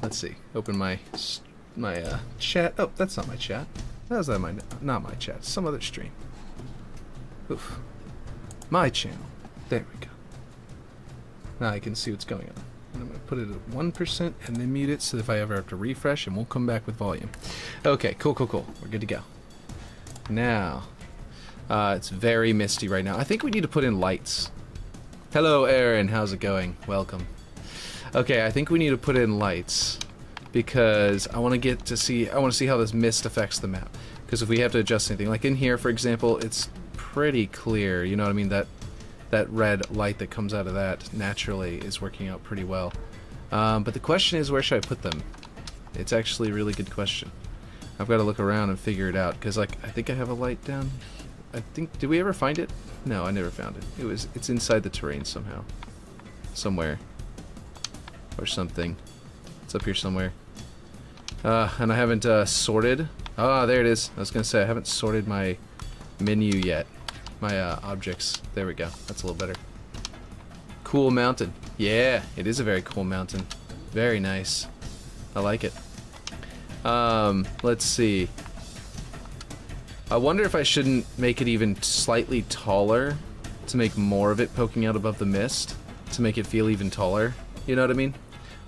let's see. Open my chat. Oh, that's not my chat. That was not my chat. Some other stream. Oof. My channel. There we go. Now I can see what's going on. And I'm going to put it at 1% and then mute it so that if I ever have to refresh, it won't come back with volume. Okay, cool. We're good to go. Now, it's very misty right now. I think we need to put in lights. Hello, Aaron. How's it going? Welcome. Okay, I think we need to put in lights because I want to see how this mist affects the map. Because if we have to adjust anything, like in here, for example, it's pretty clear. You know what I mean? That red light that comes out of that naturally is working out pretty well. But the question is, where should I put them? It's actually a really good question. I've got to look around and figure it out because, like, I think I have a light down. Did we ever find it? No, I never found it. It's inside the terrain somehow. Somewhere. Or something. It's up here somewhere. And I haven't sorted. Ah, there it is. I was going to say, I haven't sorted my menu yet. My objects. There we go. That's a little better. Cool mountain. Yeah, it is a very cool mountain. Very nice. I like it. Let's see. I wonder if I shouldn't make it even slightly taller to make more of it poking out above the mist to make it feel even taller. You know what I mean?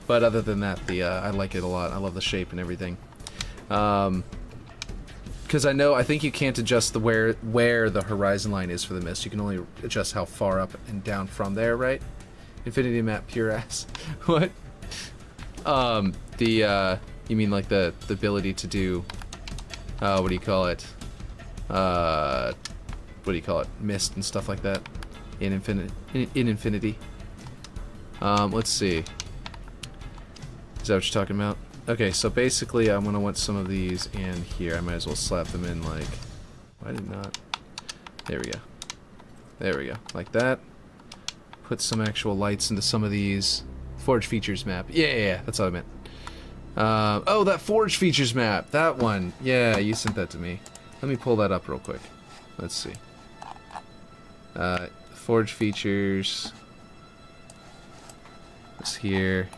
But other than that, I like it a lot. I love the shape and everything. Because I think you can't adjust where the horizon line is for the mist. You can only adjust how far up and down from there, right? Infinity map, pure ass. What? You mean like the ability to do, what do you call it? Mist and stuff like that in Infinity. Let's see. Is that what you're talking about? Okay, so basically I'm gonna want some of these in here. I might as well slap them in like, why did not? There we go. There we go. Like that. Put some actual lights into some of these. Forge features map. Yeah, that's what I meant. Oh, that Forge features map. That one. Yeah, you sent that to me. Let me pull that up real quick. Let's see. Forge features. It's here.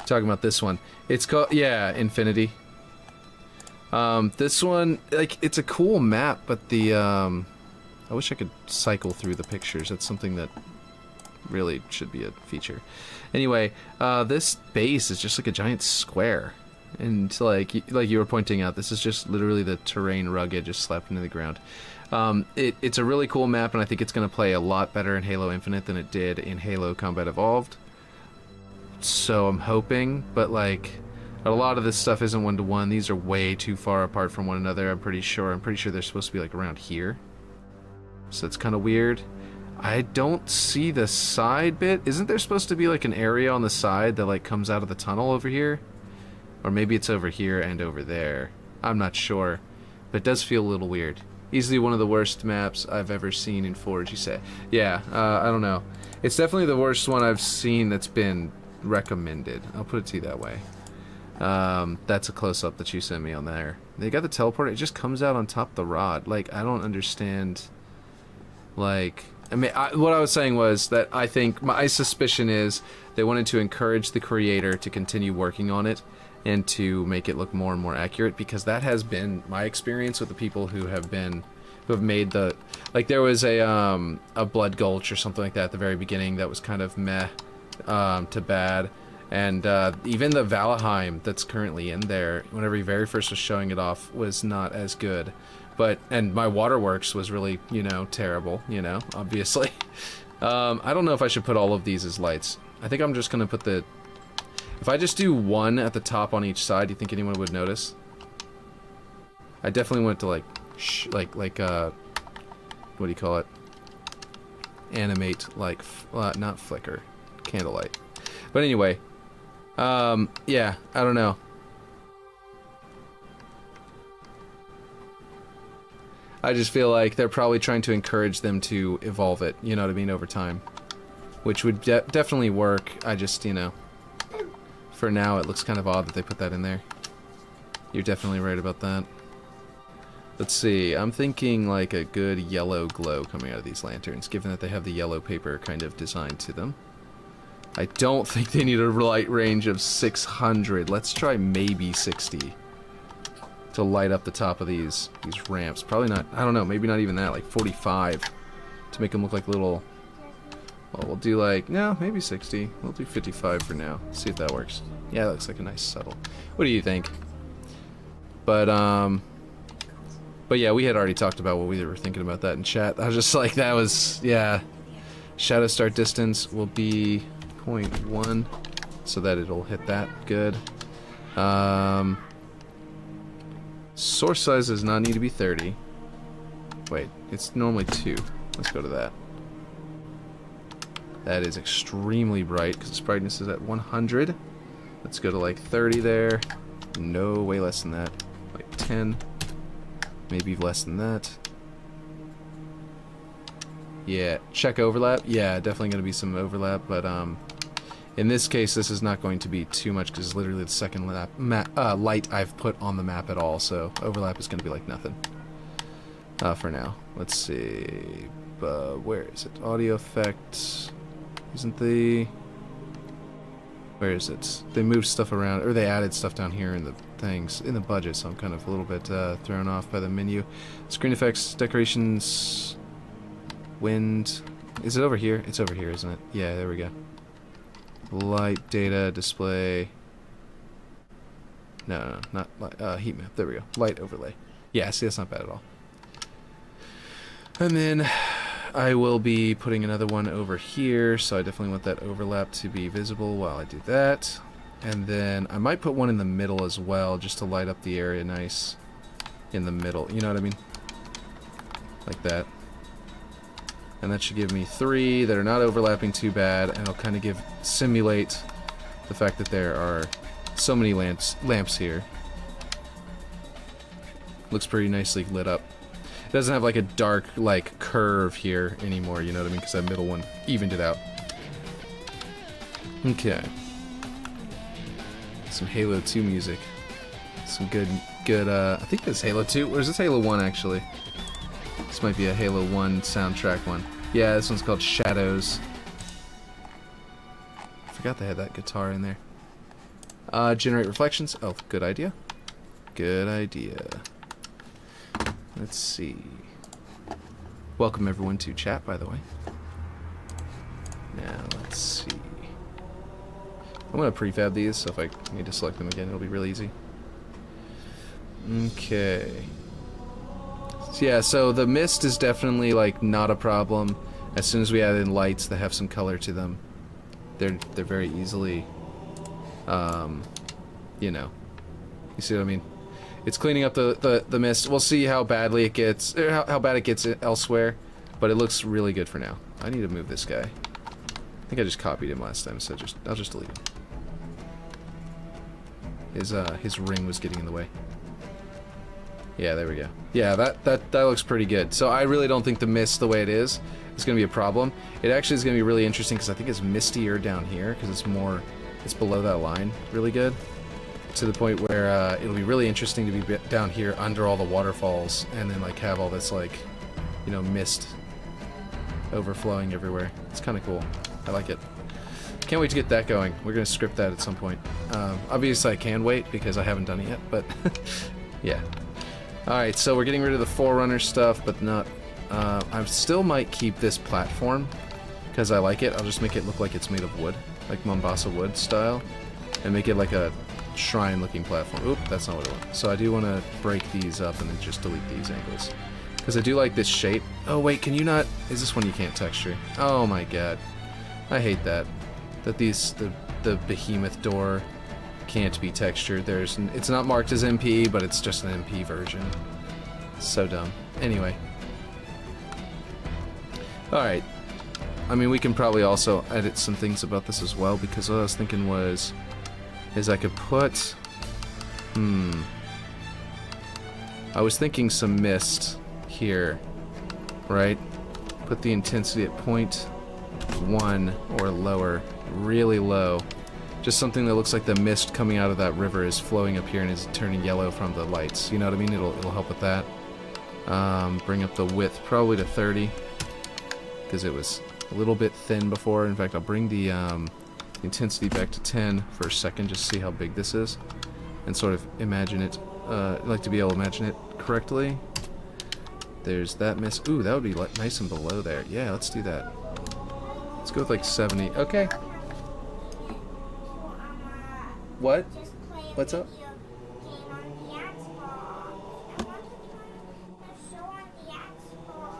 Talking about this one. It's called, yeah, Infinity. This one, like, it's a cool map, but the, I wish I could cycle through the pictures. That's something that really should be a feature. Anyway, this base is just like a giant square. And like you were pointing out, this is just literally the terrain rugged, just slapped into the ground. It's a really cool map, and I think it's going to play a lot better in Halo Infinite than it did in Halo Combat Evolved. So I'm hoping, but like a lot of this stuff isn't one-to-one. These are way too far apart from one another. I'm pretty sure they're supposed to be like around here. So it's kind of weird. I don't see the side bit. Isn't there supposed to be like an area on the side that like comes out of the tunnel over here? Or maybe it's over here and over there. I'm not sure. But it does feel a little weird. Easily one of the worst maps I've ever seen in Forge, you say. Yeah, I don't know. It's definitely the worst one I've seen that's been recommended. I'll put it to you that way. That's a close-up that you sent me on there. They got the teleporter. It just comes out on top of the rod. Like, I don't understand. Like, I mean, what I was saying was that I think my suspicion is they wanted to encourage the creator to continue working on it and to make it look more and more accurate, because that has been my experience with the people who have made the, like, there was a Blood Gulch or something like that at the very beginning that was kind of meh to bad, and even the Valheim that's currently in there, whenever he very first was showing it off, was not as good. And my Waterworks was really, terrible, obviously. I don't know if I should put all of these as lights. I think I'm just gonna put if I just do one at the top on each side, do you think anyone would notice? I definitely went to what do you call it? Animate, like, not flicker, candlelight. But anyway, yeah, I don't know. I just feel like they're probably trying to encourage them to evolve it, you know what I mean, over time. Which would definitely work. I just, for now it looks kind of odd that they put that in there. You're definitely right about that. Let's see, I'm thinking like a good yellow glow coming out of these lanterns, given that they have the yellow paper kind of designed to them. I don't think they need a light range of 600. Let's try maybe 60 to light up the top of these ramps. Probably not, I don't know, maybe not even that, like 45 to make them look like little... Well, we'll do like, no, maybe 60. We'll do 55 for now. See if that works. Yeah, that looks like a nice subtle. What do you think? But yeah, we had already talked about what we were thinking about that in chat. I was just like, that was, yeah. Shadow start distance will be 0.1, so that it'll hit that good. Source size does not need to be 30. Wait, it's normally 2. Let's go to that. That is extremely bright because its brightness is at 100. Let's go to like 30 there. No, way less than that. Like 10. Maybe less than that. Yeah, check overlap. Yeah, definitely going to be some overlap, but in this case, this is not going to be too much because it's literally the second light I've put on the map at all, so overlap is going to be like nothing for now. Let's see. Where is it? Audio effects. Isn't the... Where is it? They moved stuff around, or they added stuff down here in the things, in the budget, so I'm kind of a little bit thrown off by the menu. Screen effects, decorations, wind. Is it over here? It's over here, isn't it? Yeah, there we go. Light, data, display. No, not light, heat map. There we go. Light overlay. Yeah, see, that's not bad at all. And then I will be putting another one over here, so I definitely want that overlap to be visible while I do that. And then I might put one in the middle as well, just to light up the area nice in the middle. You know what I mean? Like that. And that should give me 3 that are not overlapping too bad, and it'll kind of simulate the fact that there are so many lamps here. Looks pretty nicely lit up. It doesn't have like a dark like curve here anymore, you know what I mean? Because that middle one evened it out. Okay. Some Halo 2 music. Some good, I think that's Halo 2, or is this Halo 1 actually? This might be a Halo 1 soundtrack one. Yeah, this one's called Shadows. I forgot they had that guitar in there. Generate reflections. Oh, good idea. Good idea. Let's see. Welcome everyone to chat, by the way. Now, let's see. I'm going to prefab these, so if I need to select them again, it'll be real easy. Okay. So yeah, so the mist is definitely, like, not a problem. As soon as we add in lights that have some color to them, they're very easily, you know. You see what I mean? It's cleaning up the mist. We'll see how badly it gets, or how bad it gets elsewhere, but it looks really good for now. I need to move this guy. I think I just copied him last time, so I'll just delete him. His ring was getting in the way. Yeah, there we go. Yeah, that looks pretty good. So I really don't think the mist, the way it is going to be a problem. It actually is going to be really interesting because I think it's mistier down here because it's below that line really good. To the point where it'll be really interesting to be down here under all the waterfalls and then like have all this like, you know, mist overflowing everywhere. It's kind of cool. I like it. Can't wait to get that going. We're going to script that at some point. Obviously I can wait because I haven't done it yet, but yeah. Alright, so we're getting rid of the Forerunner stuff, but not... I still might keep this platform because I like it. I'll just make it look like it's made of wood, like Mombasa wood style, and make it like a shrine looking platform. Oop, that's not what I want. So I do want to break these up and then just delete these angles because I do like this shape. Oh wait, can you not... Is this one you can't texture? Oh my god. I hate that. That the behemoth door can't be textured. It's not marked as MP, but it's just an MP version. So dumb. Anyway. Alright. I mean, we can probably also edit some things about this as well, because what I was thinking is I could put... I was thinking some mist here, right? Put the intensity at 0.1 or lower, really low. Just something that looks like the mist coming out of that river is flowing up here and is turning yellow from the lights. You know what I mean? It'll help with that. Bring up the width probably to 30, because it was a little bit thin before. In fact, I'll bring the the intensity back to 10 for a second, just see how big this is, and sort of imagine it. I'd like to be able to imagine it correctly. There's that mist. Ooh, that would be nice and below there. Yeah, let's do that. Let's go with like 70. Okay. What? What's up?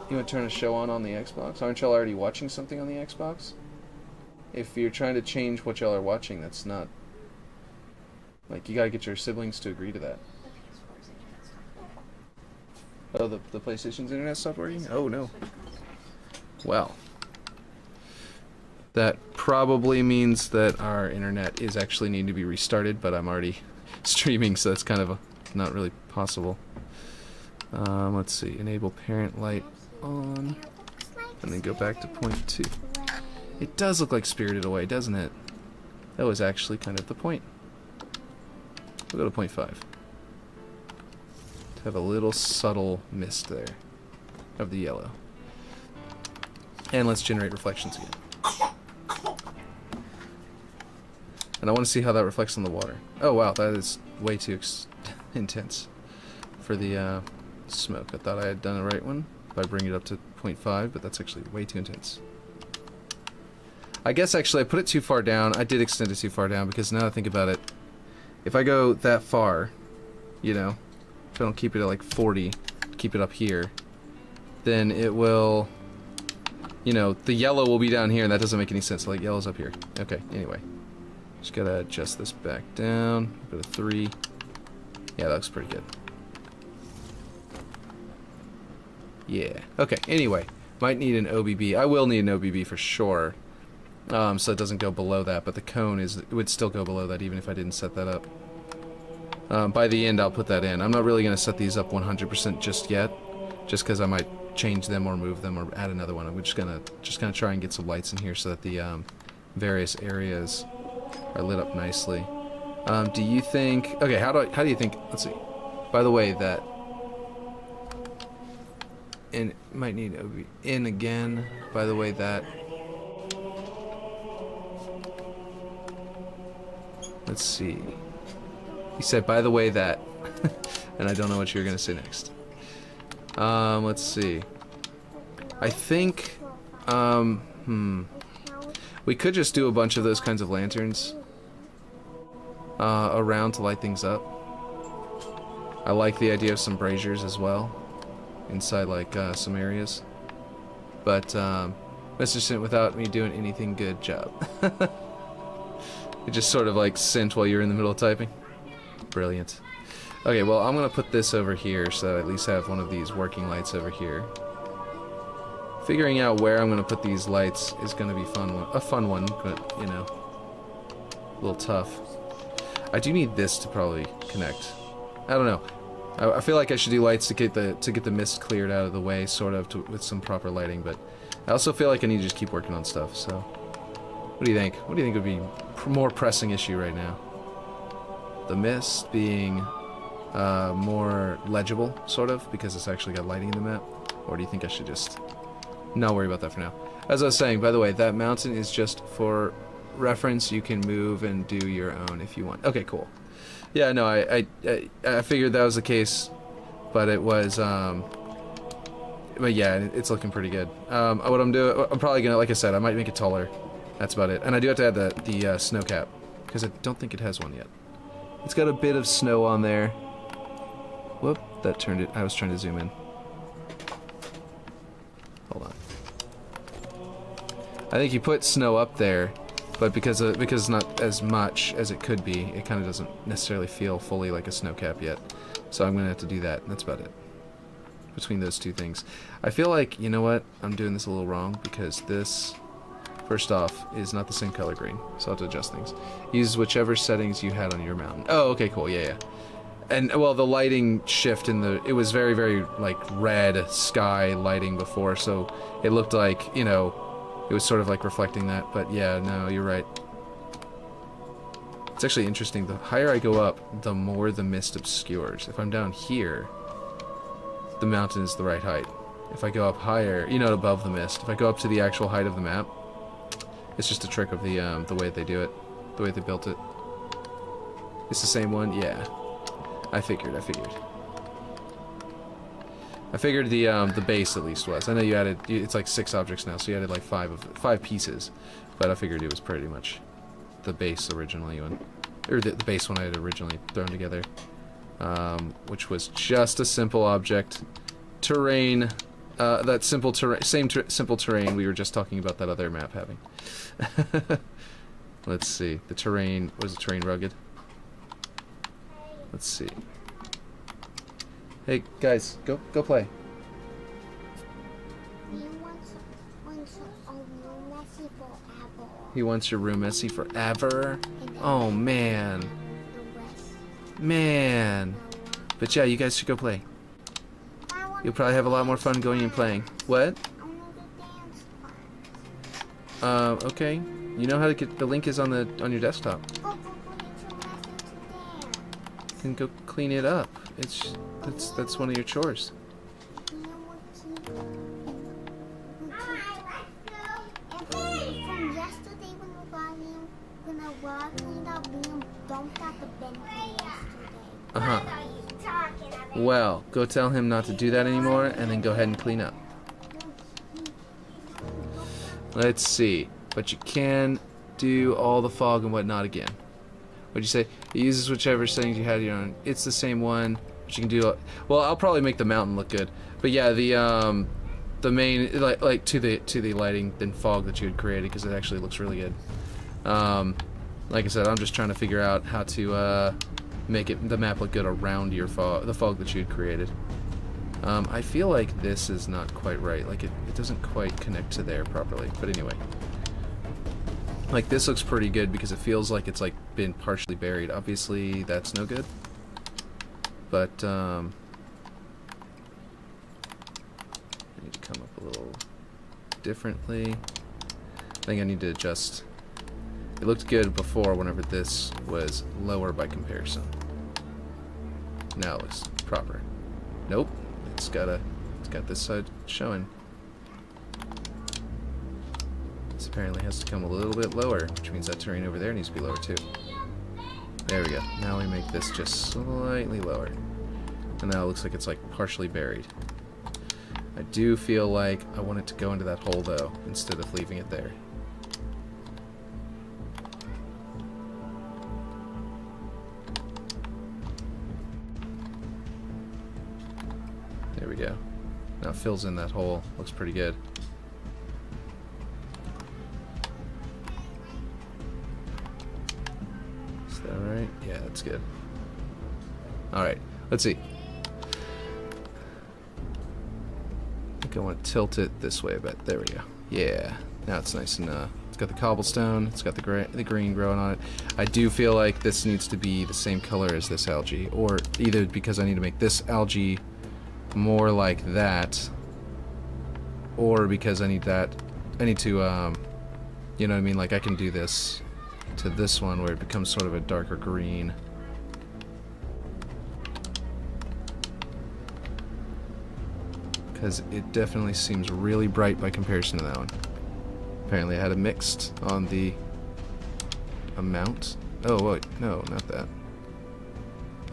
You want to turn a show on the Xbox? Aren't y'all already watching something on the Xbox? If you're trying to change what y'all are watching, that's not... Like, you gotta get your siblings to agree to that. Oh, the PlayStation's internet stopped working? Oh, no. Well. That probably means that our internet is actually needing to be restarted, but I'm already streaming, so that's kind of not really possible. Let's see. Enable parent light on, and then go back to point 2. It does look like Spirited Away, doesn't it? That was actually kind of the point. We'll go to point 5. To have a little subtle mist there of the yellow. And let's generate reflections again. And I want to see how that reflects on the water. Oh wow, that is way too intense for the smoke. I thought I had done the right one by bringing it up to 0.5, but that's actually way too intense. I guess actually I put it too far down. I did extend it too far down because now I think about it, if I go that far, you know, if I don't keep it at like 40, keep it up here, then it will, you know, the yellow will be down here, and that doesn't make any sense. Like, yellow's up here. Okay, anyway. Just gotta adjust this back down. Go to 3. Yeah, that looks pretty good. Yeah. Okay, anyway. Might need an OBB. I will need an OBB for sure. So it doesn't go below that, but the cone it would still go below that even if I didn't set that up. By the end, I'll put that in. I'm not really gonna set these up 100% just yet, just because I might change them or move them or add another one. I'm just gonna try and get some lights in here so that the various areas are lit up nicely. Do you think? Okay, how do you think? Let's see. By the way, that and might need OB in again. By the way, that. Let's see. He said, by the way, that. And I don't know what you're gonna say next. Let's see. I think, we could just do a bunch of those kinds of lanterns around to light things up. I like the idea of some braziers as well inside, like, some areas. But, Mr. Sint, without me doing anything good job. It just sort of, like, sent while you're in the middle of typing. Brilliant. Okay, well, I'm gonna put this over here so I at least have one of these working lights over here. Figuring out where I'm gonna put these lights is gonna be a fun one, but you know, a little tough. I do need this to probably connect. I don't know. I feel like I should do lights to get the mist cleared out of the way, sort of, with some proper lighting. But I also feel like I need to just keep working on stuff. So, what do you think? What do you think would be a more pressing issue right now? The mist being more legible, sort of, because it's actually got lighting in the map? Or do you think I should just not worry about that for now? As I was saying, by the way, that mountain is just for reference. You can move and do your own if you want. Okay, cool. Yeah, no, I figured that was the case, but it was, but yeah, it's looking pretty good. What I'm doing, I'm probably gonna, like I said, I might make it taller. That's about it. And I do have to add the snow cap, because I don't think it has one yet. It's got a bit of snow on there. Whoop, that turned it. I was trying to zoom in. Hold on. I think you put snow up there, but because it's not as much as it could be, it kind of doesn't necessarily feel fully like a snow cap yet. So I'm gonna have to do that, and that's about it. Between those two things. I feel like, you know what? I'm doing this a little wrong, because this, first off, is not the same color green, so I'll have to adjust things. Use whichever settings you had on your mountain. Oh, okay, cool, yeah. And, well, the lighting shift it was very, very, like, red sky lighting before, so it looked like, you know, it was sort of like reflecting that, but yeah, no, you're right. It's actually interesting. The higher I go up, the more the mist obscures. If I'm down here, the mountain is the right height. If I go up higher, you know, above the mist, if I go up to the actual height of the map, It's just a trick of the way they do it, the way they built it. It's the same one, yeah. I figured the base at least was. I know you added, it's like 6 objects now, so you added like 5 pieces, but I figured it was pretty much the base originally one, or the base one I had originally thrown together, which was just a simple object, terrain, that simple terrain, simple terrain we were just talking about that other map having. Let's see, the terrain, was the terrain rugged? Let's see. Hey guys, go play. He wants your room messy forever. Oh man, man. But yeah, you guys should go play. You'll probably have a lot more fun going and playing. What? Okay. You know how to get the link is on your desktop. Then go clean it up. That's one of your chores. Well, go tell him not to do that anymore, and then go ahead and clean up. Let's see. But you can do all the fog and whatnot again. What'd you say? It uses whichever settings you had here on. It's the same one, but you can do. Well, I'll probably make the mountain look good. But yeah, the main like to the lighting and fog that you had created, because it actually looks really good. Like I said, I'm just trying to figure out how to make the map look good around your the fog that you had created. I feel like this is not quite right. Like it doesn't quite connect to there properly. But anyway. Like this looks pretty good because it feels like it's like been partially buried. Obviously that's no good. But I need to come up a little differently. I think I need to adjust. It looked good before whenever this was lower by comparison. Now it looks proper. Nope. It's got this side showing. This apparently has to come a little bit lower, which means that terrain over there needs to be lower too. There we go. Now we make this just slightly lower. And now it looks like it's like partially buried. I do feel like I want it to go into that hole though, instead of leaving it there. There we go. Now it fills in that hole. Looks pretty good. Is that right? Yeah, that's good. Alright, let's see. I think I want to tilt it this way a bit. There we go. Yeah. Now it's nice and it's got the cobblestone, it's got the green growing on it. I do feel like this needs to be the same color as this algae, or either because I need to make this algae more like that, or because I need to you know what I mean, like I can do this to this one where it becomes sort of a darker green. Because it definitely seems really bright by comparison to that one. Apparently I had it mixed on the amount. Oh wait, no, not that.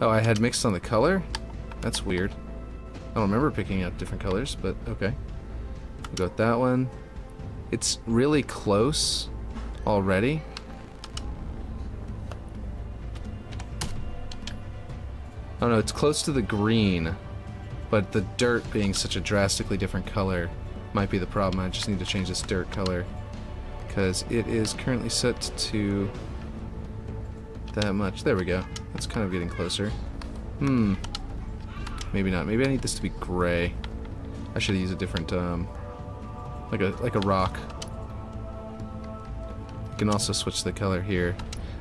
Oh, I had mixed on the color? That's weird. I don't remember picking out different colors, but okay. We'll go with that one. It's really close already. Oh no, it's close to the green, but the dirt being such a drastically different color might be the problem. I just need to change this dirt color because it is currently set to that much. There we go. That's kind of getting closer. Maybe not. Maybe I need this to be gray. I should use a different, like a rock. You can also switch the color here.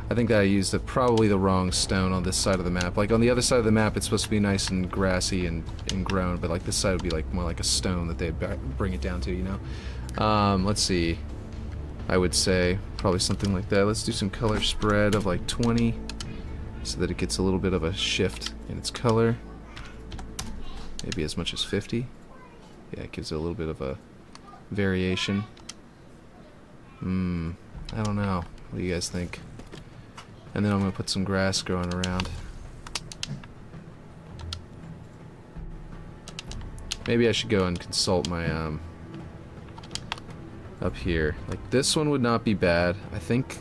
I think that I used probably the wrong stone on this side of the map. Like on the other side of the map, it's supposed to be nice and grassy and grown, but like this side would be like more like a stone that they'd bring it down to, you know. Let's see. I would say probably something like that. Let's do some color spread of like 20, so that it gets a little bit of a shift in its color. Maybe as much as 50. Yeah, it gives it a little bit of a variation. I don't know. What do you guys think? And then I'm gonna put some grass growing around. Maybe I should go and consult my, up here. Like, this one would not be bad. I think,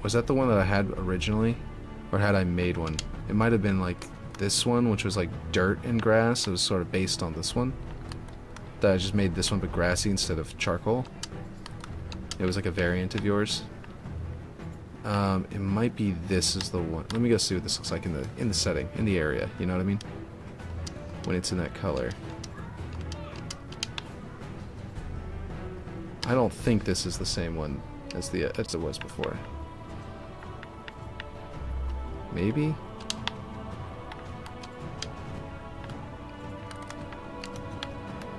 was that the one that I had originally? Or had I made one? It might have been, like, this one, which was, like, dirt and grass. It was sort of based on this one. That I just made this one but grassy instead of charcoal. It was, like, a variant of yours. It might be this is the one. Let me go see what this looks like in the setting, in the area. You know what I mean? When it's in that color. I don't think this is the same one as it was before. Maybe?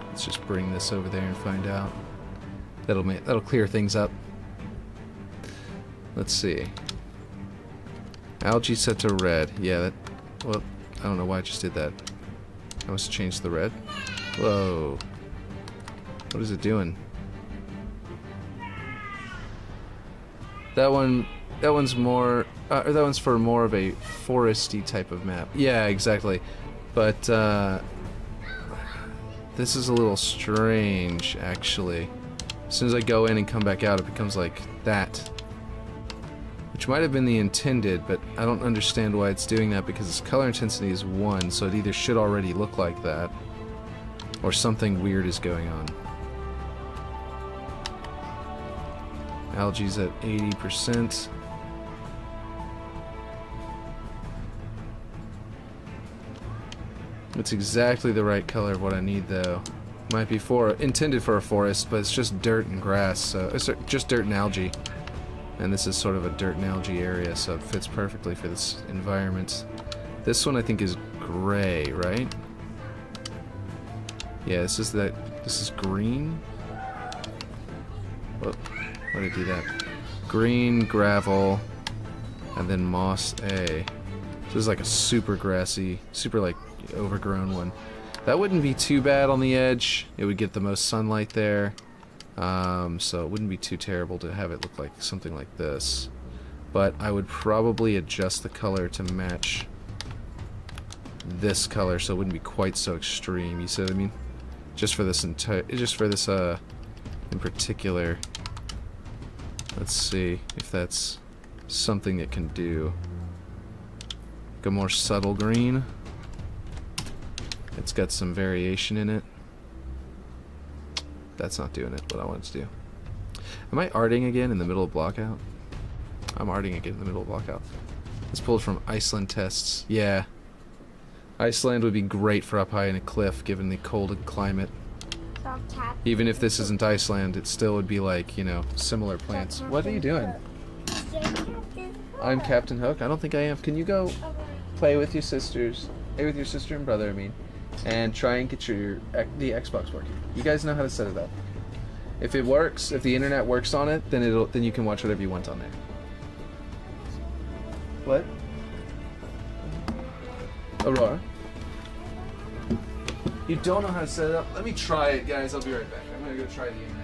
Let's just bring this over there and find out. That'll clear things up. Let's see. Algae set to red. Yeah, well, I don't know why I just did that. I must change the red. Whoa. What is it doing? That one's more, that one's for more of a foresty type of map. Yeah, exactly. But, this is a little strange, actually. As soon as I go in and come back out, it becomes like that. Which might have been the intended, but I don't understand why it's doing that because its color intensity is 1, so it either should already look like that, or something weird is going on. Algae's at 80%. It's exactly the right color of what I need, though. Might be intended for a forest, but it's just dirt and grass, so it's just dirt and algae. And this is sort of a dirt and algae area, so it fits perfectly for this environment. This one I think is gray, right? Yeah, this is green. Whoop. Why did I do that? Green, gravel, and then moss A. This is like a super grassy, super like overgrown one. That wouldn't be too bad on the edge. It would get the most sunlight there. So it wouldn't be too terrible to have it look like something like this. But I would probably adjust the color to match this color so it wouldn't be quite so extreme. You see what I mean? Just for this in particular. Let's see if that's something it can do. Like a more subtle green. It's got some variation in it. That's not doing it, what I wanted to do. Am I arting again in the middle of blockout? I'm arting again in the middle of blockout. It's pulled from Iceland tests. Yeah. Iceland would be great for up high in a cliff given the cold climate. Even if this isn't Iceland, it still would be like, you know, similar plants. What are you doing? I'm Captain Hook? I don't think I am. Can you go play with your sisters? Play with your sister and brother, I mean. And try and get the Xbox working. You guys know how to set it up. If it works, if the internet works on it, then you can watch whatever you want on there. What? Aurora? You don't know how to set it up? Let me try it, guys. I'll be right back. I'm gonna go try the internet.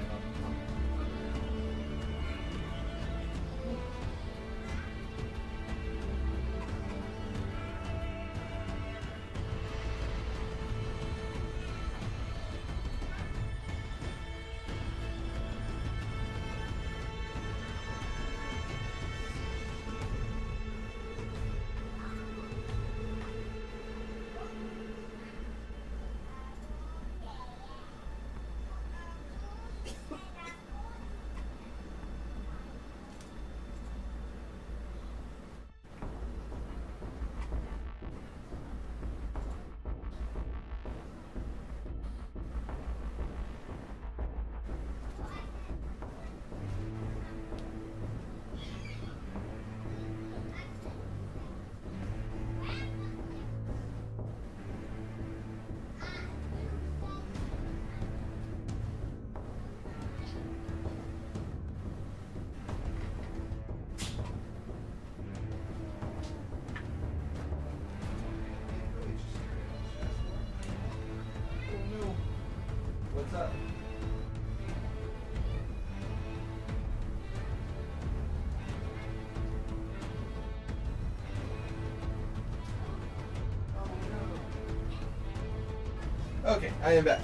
Okay, I am back.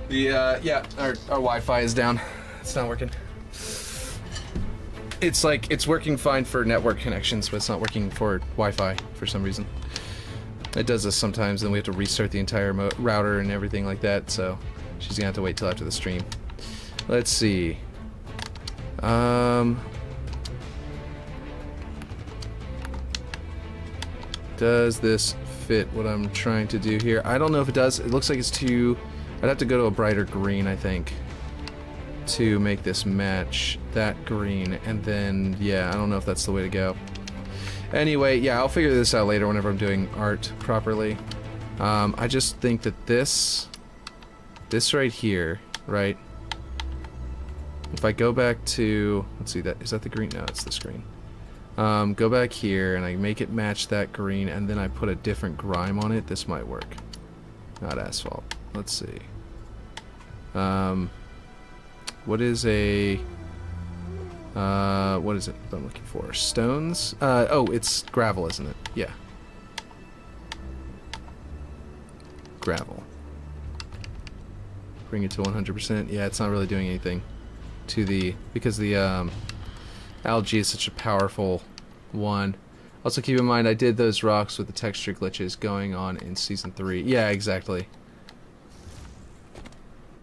The yeah, our Wi-Fi is down. It's not working. It's like it's working fine for network connections, but it's not working for Wi-Fi for some reason. It does this sometimes, then we have to restart the entire router and everything like that. So she's gonna have to wait till after the stream. Let's see. Does this fit what I'm trying to do here? I don't know if it does. It looks like it's too... I'd have to go to a brighter green, I think, to make this match that green. And then, yeah, I don't know if that's the way to go. Anyway, yeah, I'll figure this out later whenever I'm doing art properly. I just think that this right here, right? If I go back to... Let's see, is that the green? No, it's this green. Go back here, and I make it match that green, and then I put a different grime on it. This might work. Not asphalt. Let's see. What is a... what is it I'm looking for? Stones? Oh, it's gravel, isn't it? Yeah. Gravel. Bring it to 100%. Yeah, it's not really doing anything to the... Because the, algae is such a powerful one. Also keep in mind I did those rocks with the texture glitches going on in Season 3. Yeah, exactly.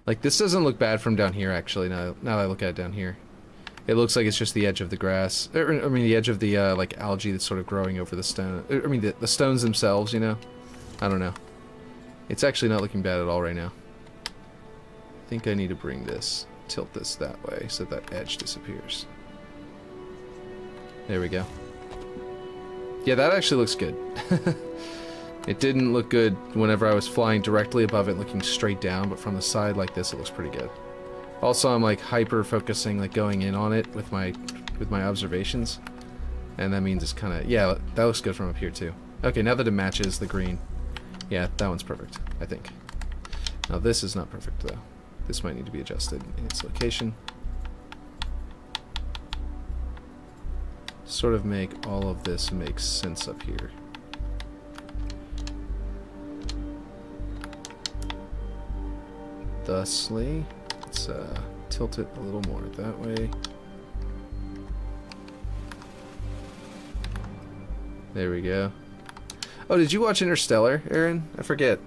Like, this doesn't look bad from down here, actually, now that I look at it down here. It looks like it's just the edge of the grass. I mean, the edge of the, like, algae that's sort of growing over the stone. I mean, the stones themselves, you know? I don't know. It's actually not looking bad at all right now. I think I need to bring this, tilt this that way, so that edge disappears. There we go. Yeah, that actually looks good. It didn't look good whenever I was flying directly above it looking straight down, but from the side like this it looks pretty good. Also, I'm like hyper focusing, like going in on it with my observations. And that means it's kind of, yeah, that looks good from up here too. Okay, now that it matches the green. Yeah, that one's perfect, I think. Now this is not perfect though. This might need to be adjusted in its location. Sort of make all of this make sense up here. Thusly, let's tilt it a little more that way. There we go. Oh, did you watch Interstellar, Aaron? I forget.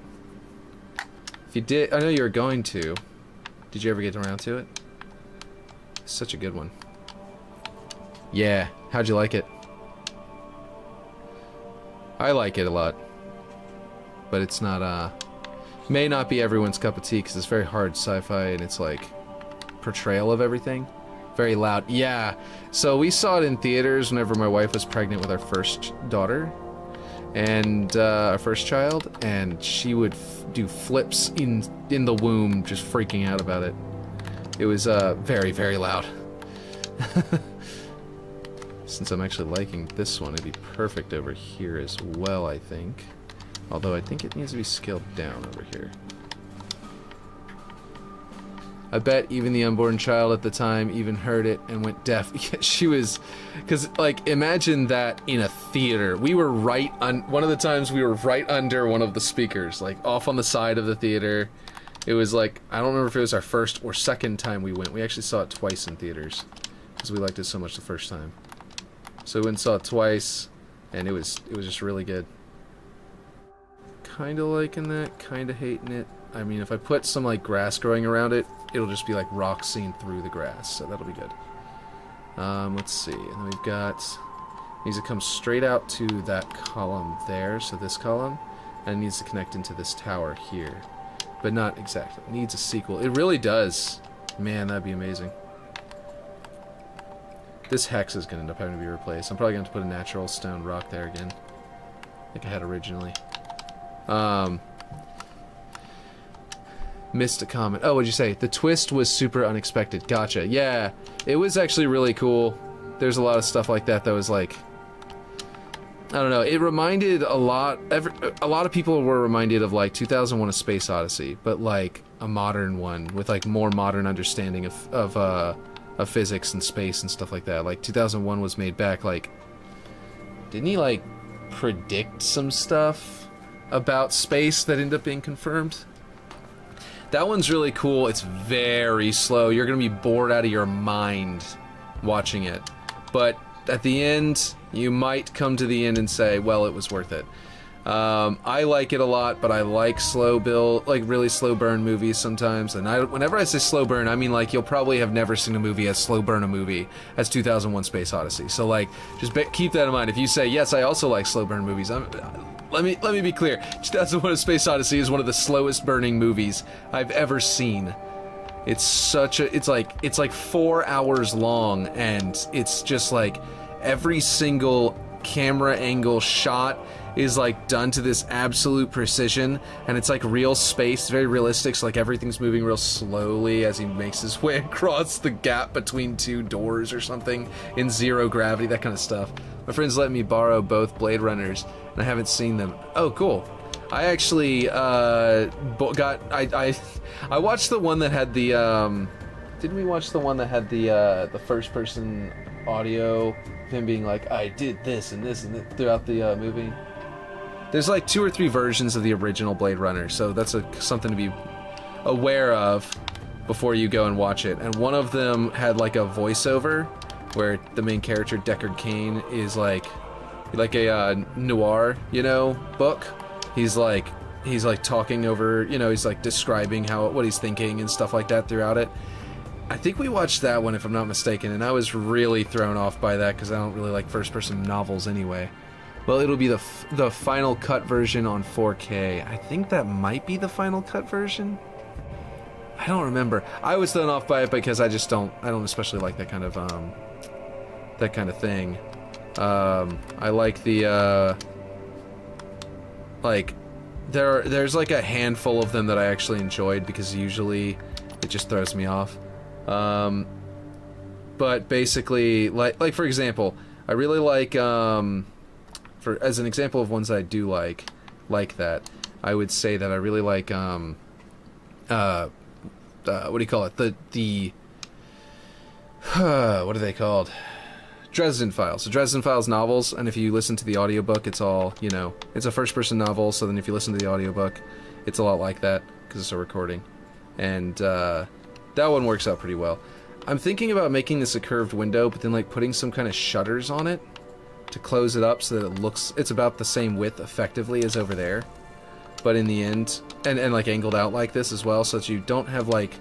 If you did, I know you were going to. Did you ever get around to it? It's such a good one. Yeah, how'd you like it? I like it a lot. But it's not, may not be everyone's cup of tea, because it's very hard sci-fi, and it's like, portrayal of everything. Very loud. Yeah, so we saw it in theaters whenever my wife was pregnant with our first daughter, and our first child, and she would do flips in the womb, just freaking out about it. It was, very, very loud. Since I'm actually liking this one, it'd be perfect over here as well, I think. Although I think it needs to be scaled down over here. I bet even the unborn child at the time even heard it and went deaf. Yeah, she was... Because, like, imagine that in a theater. We were right on... One of the times we were right under one of the speakers. Like, off on the side of the theater. It was like... I don't remember if it was our first or second time we went. We actually saw it twice in theaters. Because we liked it so much the first time. So we went and saw it twice. And it was just really good. Kinda liking that. Kinda hating it. I mean, if I put some, like, grass growing around it, it'll just be like rocks seen through the grass, so that'll be good. Let's see, and then we've got, needs to come straight out to that column there, so this column, and it needs to connect into this tower here. But not exactly, it needs a sequel. It really does. Man, that'd be amazing. This hex is gonna end up having to be replaced. I'm probably gonna have to put a natural stone rock there again, like I had originally. Missed a comment. Oh, what'd you say? The twist was super unexpected. Gotcha. Yeah, it was actually really cool. There's a lot of stuff like that was like, I don't know. It reminded a lot of people were reminded of like 2001: A Space Odyssey, but like a modern one with like more modern understanding of physics and space and stuff like that. Like 2001 was made back like, didn't he like predict some stuff about space that end up being confirmed. That one's really cool. It's very slow. You're going to be bored out of your mind watching it. But at the end, you might come to the end and say, well, it was worth it. I like it a lot, but I like slow build, like really slow burn movies sometimes. And whenever I say slow burn, I mean like you'll probably have never seen a movie as slow burn a movie as 2001: Space Odyssey. So like, just keep that in mind. If you say yes, I also like slow burn movies. Let me be clear. 2001: Space Odyssey is one of the slowest burning movies I've ever seen. It's like 4 hours long, and it's just like every single camera angle shot is like done to this absolute precision, and it's like real space, very realistic, so like everything's moving real slowly as he makes his way across the gap between two doors or something in zero gravity, that kind of stuff. My friends let me borrow both Blade Runners, and I haven't seen them. Oh, cool. I actually I watched the one that had the didn't we watch the one that had the first person audio of him being like, I did this and this and this throughout the movie? There's like 2 or 3 versions of the original Blade Runner, so that's something to be aware of before you go and watch it. And one of them had like a voiceover where the main character, Deckard Cain, is like a noir, book. He's like talking over, he's like describing what he's thinking and stuff like that throughout it. I think we watched that one, if I'm not mistaken, and I was really thrown off by that because I don't really like first-person novels anyway. Well, it'll be the final cut version on 4K. I think that might be the final cut version. I don't remember. I was thrown off by it because I don't especially like that kind of thing. I like the there's like a handful of them that I actually enjoyed because usually it just throws me off. But basically, like for example, I really like as an example of ones that I do like that, I would say that I really like what do you call it? The what are they called? Dresden Files. The Dresden Files novels, and if you listen to the audiobook, it's all, it's a first-person novel, so then if you listen to the audiobook, it's a lot like that, because it's a recording. And that one works out pretty well. I'm thinking about making this a curved window, but then like putting some kind of shutters on it to close it up so that it's about the same width effectively as over there, but in the end, and like angled out like this as well, so that you don't have like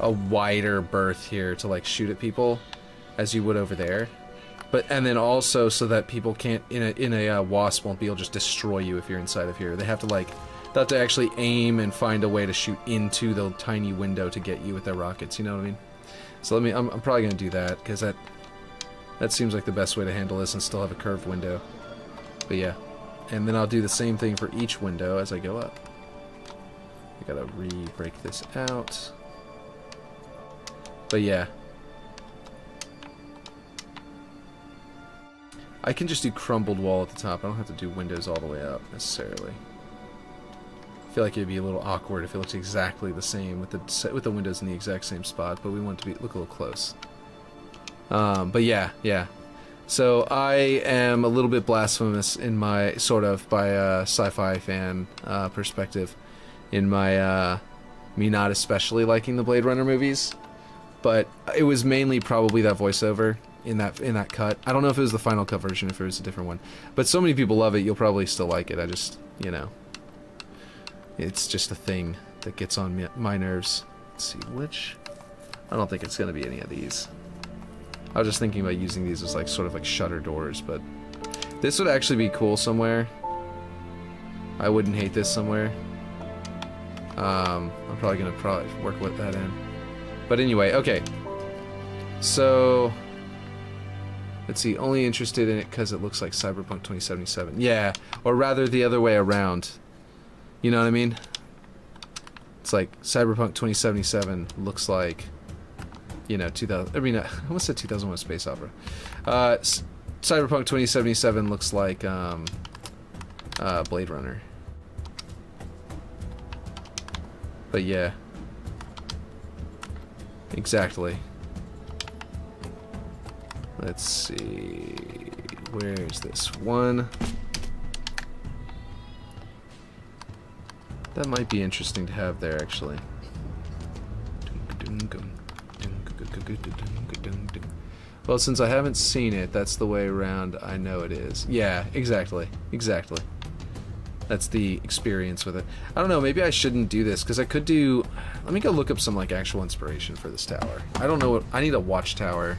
a wider berth here to like shoot at people as you would over there. And then also so that people can't in a wasp won't be able to just destroy you if you're inside of here. They have to actually aim and find a way to shoot into the tiny window to get you with their rockets. You know what I mean? So I'm probably gonna do that because that seems like the best way to handle this and still have a curved window. But yeah, and then I'll do the same thing for each window as I go up. I gotta re-break this out. But yeah. I can just do crumbled wall at the top. I don't have to do windows all the way up, necessarily. I feel like it'd be a little awkward if it looks exactly the same with the windows in the exact same spot, but we want it to look a little close. But yeah. So I am a little bit blasphemous in my, by a sci-fi fan perspective, in my me not especially liking the Blade Runner movies, but it was mainly probably that voiceover in that cut. I don't know if it was the final cut version, if it was a different one, but so many people love it, you'll probably still like it. I just, it's just a thing that gets on my nerves. Let's see, I don't think it's going to be any of these. I was just thinking about using these as sort of like shutter doors, but this would actually be cool somewhere. I wouldn't hate this somewhere. I'm probably going to work with that in. But anyway, okay. So let's see, only interested in it because it looks like Cyberpunk 2077. Yeah, or rather the other way around. You know what I mean? It's like Cyberpunk 2077 looks like, 2000. I mean, I almost said 2001: Space Opera. Cyberpunk 2077 looks like Blade Runner. But yeah, exactly. Let's see, where's this one? That might be interesting to have there, actually. Well, since I haven't seen it, that's the way around I know it is. Yeah, exactly. Exactly. That's the experience with it. I don't know, maybe I shouldn't do this, because I could do... Let me go look up some, like, actual inspiration for this tower. I don't know what... I need a watchtower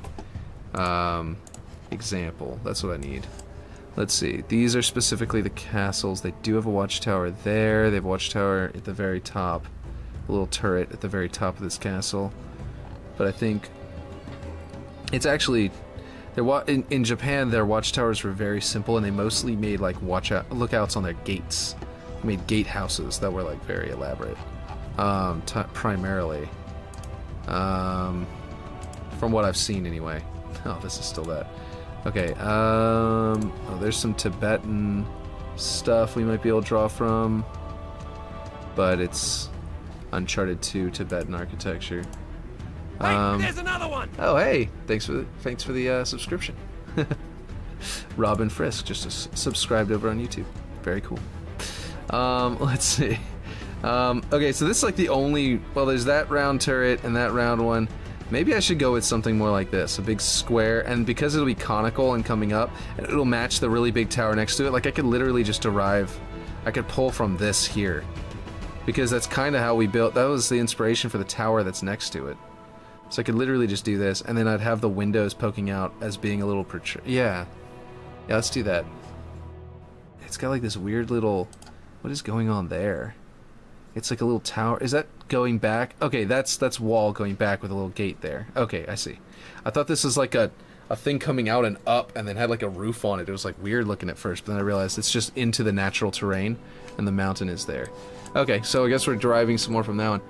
example. That's what I need. Let's see. These are specifically the castles. They do have a watchtower there. They have a watchtower at the very top. A little turret at the very top of this castle. But I think... It's actually... In Japan, their watchtowers were very simple, and they mostly made, like, lookouts on their gates. They made gatehouses that were, like, very elaborate. Primarily. From what I've seen, anyway. Oh, this is still that. Okay, oh, there's some Tibetan stuff we might be able to draw from. But it's Uncharted 2 Tibetan architecture. Hey, there's another one! Oh, hey! Thanks for the subscription. Robin Frisk just subscribed over on YouTube. Very cool. Let's see. Okay, so this is like the only... Well, there's that round turret and that round one. Maybe I should go with something more like this. A big square, and because it'll be conical and coming up, and it'll match the really big tower next to it, like I could literally just derive... I could pull from this here. Because that's kind of how we built... That was the inspiration for the tower that's next to it. So I could literally just do this, and then I'd have the windows poking out as being a little Yeah, let's do that. It's got like this weird little... What is going on there? It's like a little tower. Is that going back? Okay, that's wall going back with a little gate there. Okay, I see. I thought this was like a thing coming out and up and then had like a roof on it. It was like weird looking at first, but then I realized it's just into the natural terrain and the mountain is there. Okay, so I guess we're deriving some more from that one.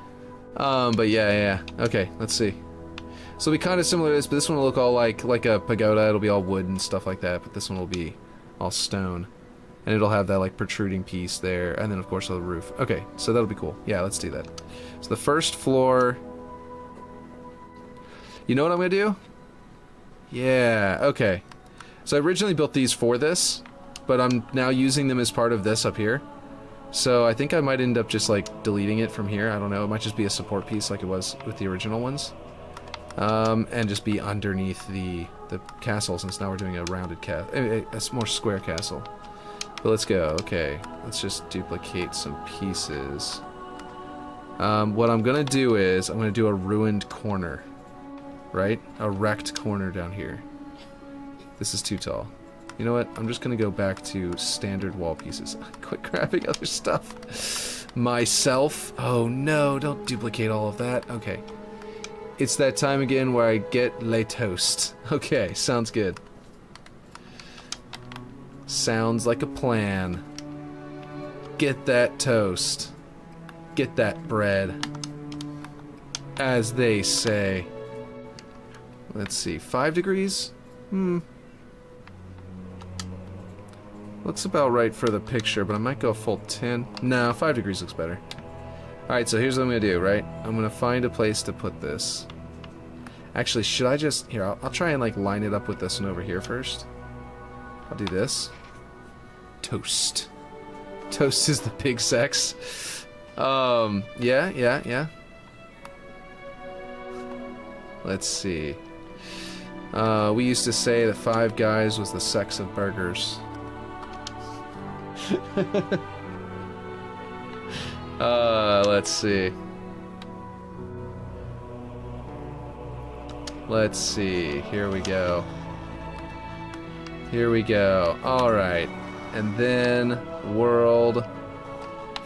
But yeah. Okay, let's see. So it'll be kind of similar to this, but this one will look all like a pagoda. It'll be all wood and stuff like that, but this one will be all stone. And it'll have that like protruding piece there, and then of course the roof. Okay, so that'll be cool. Yeah, let's do that. So the first floor... You know what I'm gonna do? Yeah, okay. So I originally built these for this, but I'm now using them as part of this up here. So I think I might end up just like deleting it from here. I don't know, it might just be a support piece like it was with the original ones. And just be underneath the castle, since now we're doing a rounded a more square castle. But let's go. Okay, let's just duplicate some pieces. What I'm gonna do is I'm gonna do a ruined corner, right? A wrecked corner down here. This is too tall. You know what? I'm just gonna go back to standard wall pieces. Quit grabbing other stuff. Myself. Oh no! Don't duplicate all of that. Okay. It's that time again where I get lay toast. Okay, sounds good. Sounds like a plan. Get that toast. Get that bread. As they say. Let's see, 5 degrees? Looks about right for the picture, but I might go full 10. No, 5 degrees looks better. Alright, so here's what I'm gonna do, right? I'm gonna find a place to put this. Actually, should I just... Here, I'll try and like line it up with this one over here first. I'll do this. Toast. Toast is the big sex. Yeah. Let's see. We used to say that 5 Guys was the sex of burgers. Let's see. Let's see. Here we go. Here we go. Alright. And then world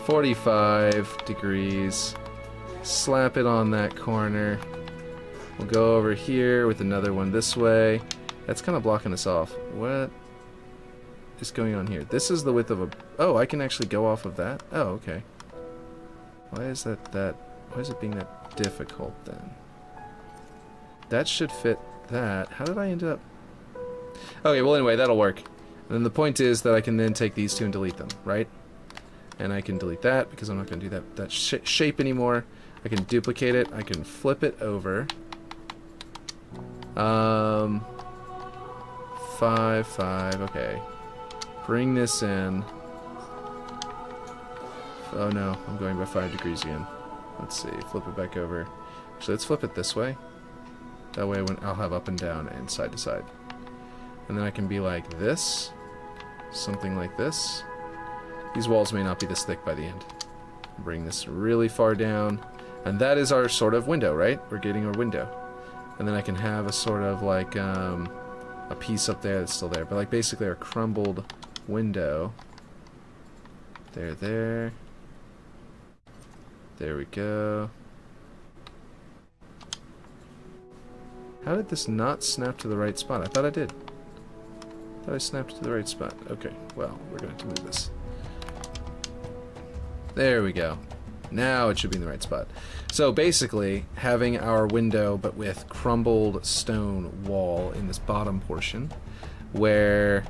45 degrees. Slap it on that corner. We'll go over here with another one this way. That's kind of blocking us off. What is going on here? This is the width of a... Oh, I can actually go off of that? Oh, okay. Why is that... Why is it being that difficult then? That should fit that. How did I end up... Okay, well anyway, that'll work. And then the point is that I can then take these two and delete them, right? And I can delete that because I'm not going to do that shape anymore. I can duplicate it. I can flip it over. 5, 5, okay. Bring this in. Oh no, I'm going by 5 degrees again. Let's see, flip it back over. So let's flip it this way. That way when I'll have up and down and side to side. And then I can be like this. Something like this. These walls may not be this thick by the end. Bring this really far down. And that is our sort of window, right? We're getting our window. And then I can have a sort of like a piece up there that's still there. But like basically our crumbled window. There. There we go. How did this not snap to the right spot? I thought I did. I thought I snapped to the right spot. Okay, well, we're going to have to move this. There we go. Now it should be in the right spot. So basically, having our window, but with crumbled stone wall in this bottom portion, where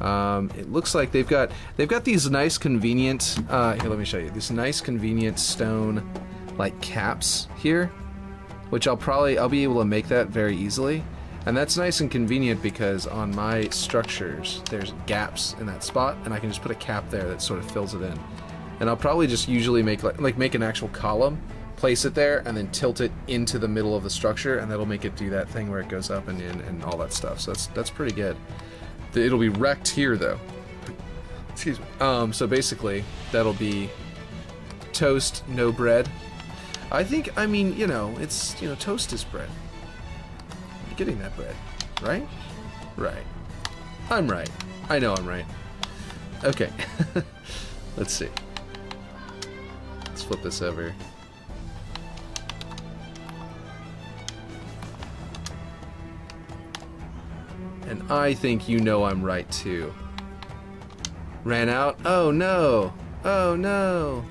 it looks like they've got these nice convenient. Here, let me show you. These nice convenient stone like caps here, which I'll be able to make that very easily. And that's nice and convenient because on my structures there's gaps in that spot, and I can just put a cap there that sort of fills it in. And I'll probably just usually make make an actual column, place it there, and then tilt it into the middle of the structure, and that'll make it do that thing where it goes up and in and all that stuff. So that's pretty good. It'll be wrecked here though. Excuse me. So basically that'll be toast, no bread. I mean, you know, it's, you know, toast is bread. You're getting that bread, right? Right. I'm right. I know I'm right. Okay. Let's see. Let's flip this over. And I think you know I'm right too. Ran out? Oh no! Oh no!